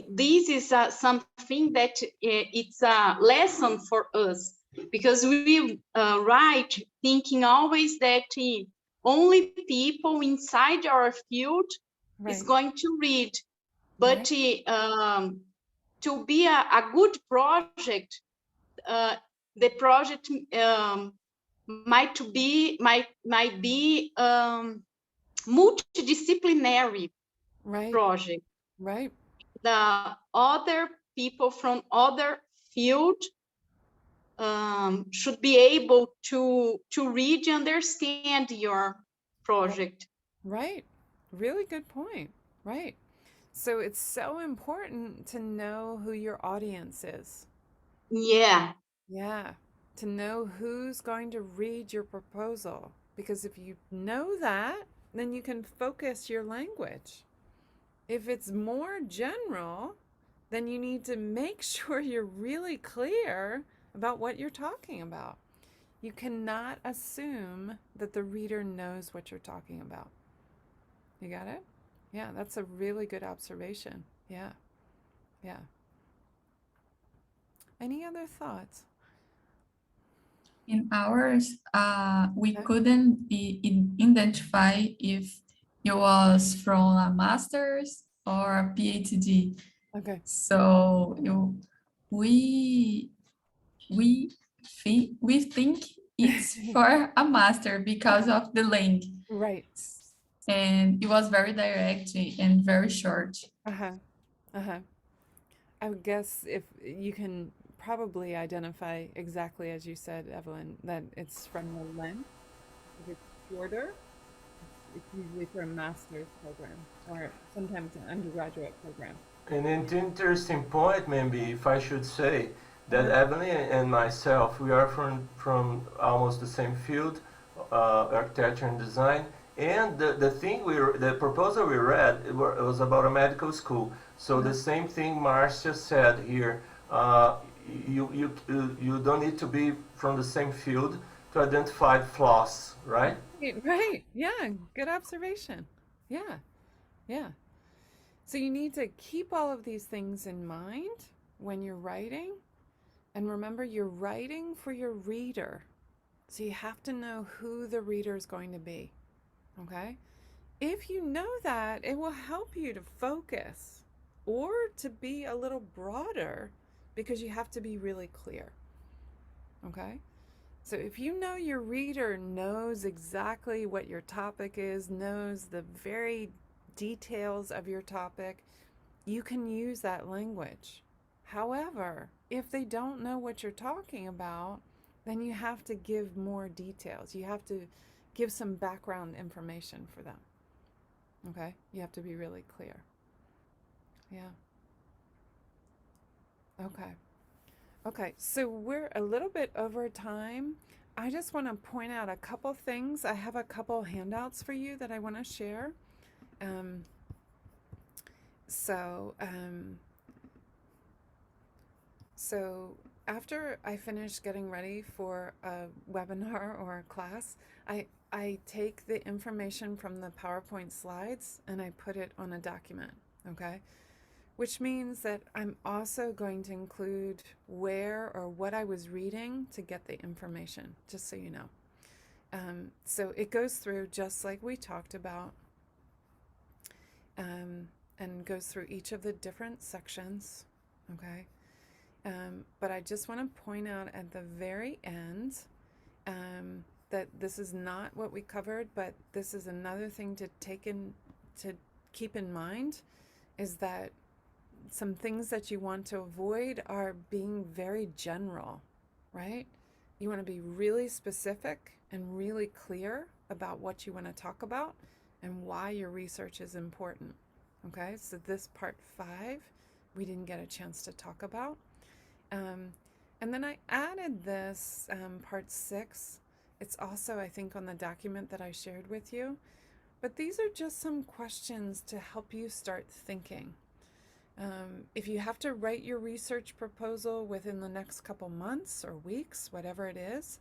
this is something that it's a lesson for us, because we write thinking always that only people inside our field Right. is going to read. But Right. to be a good project, the project might be multidisciplinary Right. project. Right. The other people from other field should be able to read and understand your project. Right. Really good point. Right. So it's so important to know who your audience is. Yeah. Yeah. To know who's going to read your proposal. Because if you know that, then you can focus your language. If it's more general, then you need to make sure you're really clear about what you're talking about. You cannot assume that the reader knows what you're talking about. You got it? Yeah, that's a really good observation. Yeah. Yeah. Any other thoughts? In ours, we Okay. couldn't identify if it was from a master's or a PhD. Okay. So we think it's for a master because of the link, Right. and it was very direct and very short. Uh-huh. Uh-huh. I would guess if you can probably identify exactly as you said, Evelyn, that it's from the length. If it's shorter, it's usually for a master's program or sometimes an undergraduate program. And an interesting point, maybe, if I should say, that Uh-huh. Evelyn and myself, we are from almost the same field, architecture and design. And the proposal we read, it was about a medical school. So the same thing Marcia said here. You don't need to be from the same field to identify flaws, right? Right. Yeah. Good observation. Yeah. Yeah. So you need to keep all of these things in mind when you're writing. And remember, you're writing for your reader. So you have to know who the reader is going to be. Okay? If you know that, it will help you to focus or to be a little broader because you have to be really clear. Okay? So if you know your reader knows exactly what your topic is, knows the very details of your topic, you can use that language. However, if they don't know what you're talking about, then you have to give more details. You have to give some background information for them. Okay? You have to be really clear. Yeah. Okay. Okay, so we're a little bit over time. I just want to point out a couple things. I have a couple handouts for you that I want to share. So after I finish getting ready for a webinar or a class, I take the information from the PowerPoint slides and I put it on a document, okay? Which means that I'm also going to include where or what I was reading to get the information, just so you know. So it goes through just like we talked about, and goes through each of the different sections, okay? But I just want to point out at the very end that this is not what we covered, but this is another thing to keep in mind, is that some things that you want to avoid are being very general, right? You want to be really specific and really clear about what you want to talk about and why your research is important. Okay, so this part 5, we didn't get a chance to talk about. And then I added this part 6. It's also, I think, on the document that I shared with you. But these are just some questions to help you start thinking. If you have to write your research proposal within the next couple months or weeks, whatever it is,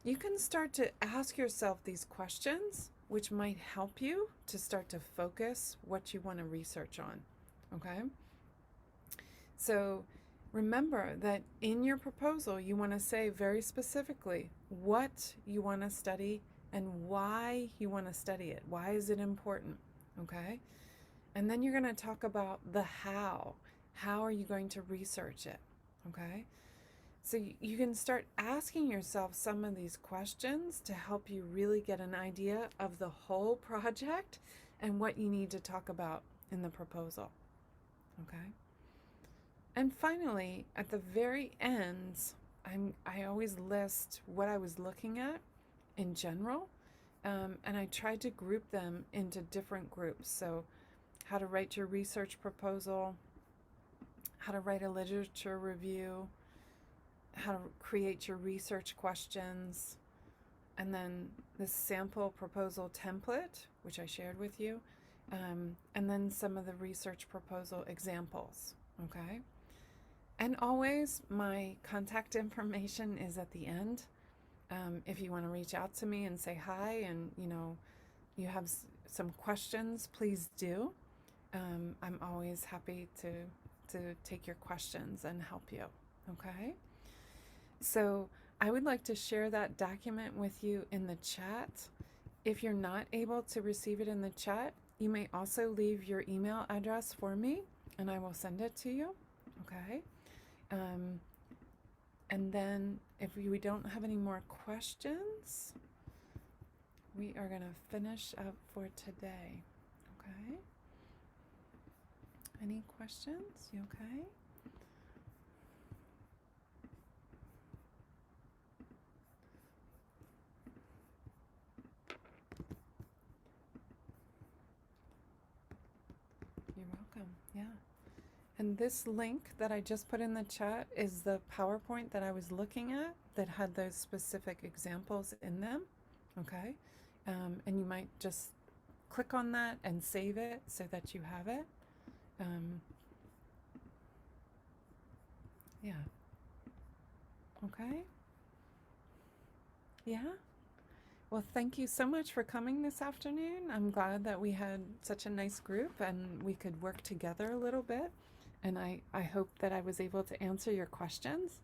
you can start to ask yourself these questions, which might help you to start to focus what you want to research on. Okay? So remember that in your proposal, you want to say very specifically what you want to study and why you want to study it. Why is it important? Okay? And then you're going to talk about the how. How are you going to research it? Okay? So you can start asking yourself some of these questions to help you really get an idea of the whole project and what you need to talk about in the proposal. Okay? And finally, at the very end, I always list what I was looking at in general, and I tried to group them into different groups. So how to write your research proposal, how to write a literature review, how to create your research questions, and then this sample proposal template, which I shared with you, and then some of the research proposal examples, okay? And always my contact information is at the end. If you want to reach out to me and say hi and, you have some questions, please do. I'm always happy to take your questions and help you, okay? So I would like to share that document with you in the chat. If you're not able to receive it in the chat, you may also leave your email address for me and I will send it to you, okay? And then if we don't have any more questions, we are going to finish up for today, okay? Any questions? You okay? You're welcome. Yeah. And this link that I just put in the chat is the PowerPoint that I was looking at that had those specific examples in them. Okay. And you might just click on that and save it so that you have it. Yeah. Okay. Yeah. Well, thank you so much for coming this afternoon. I'm glad that we had such a nice group and we could work together a little bit. And I hope that I was able to answer your questions.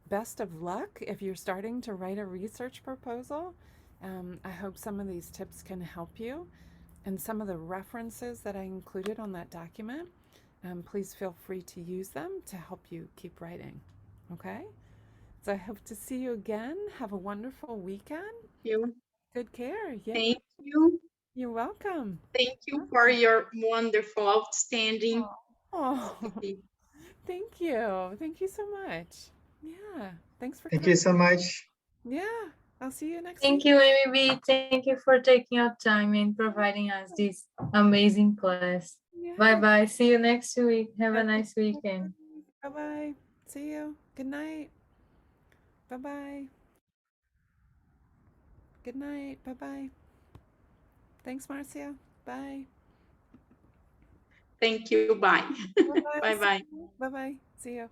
Best of luck if you're starting to write a research proposal. I hope some of these tips can help you. And some of the references that I included on that document, please feel free to use them to help you keep writing. Okay? So I hope to see you again. Have a wonderful weekend. You. Good care. Yeah. Thank you. You're welcome. Thank you for your wonderful, outstanding. Oh, thank you. Thank you so much. Yeah. Thanks for Thank coming. you so much. Yeah. I'll see you next Thank week. you, Amy. Thank you for taking your time and providing us this amazing class. Yeah. Bye-bye. See you next week. Have a nice weekend. Bye-bye. See you. Good night. Bye-bye. Good night. Bye-bye. Thanks, Marcia. Bye. Thank you. Bye. Bye-bye. Bye-bye. Bye-bye. See you.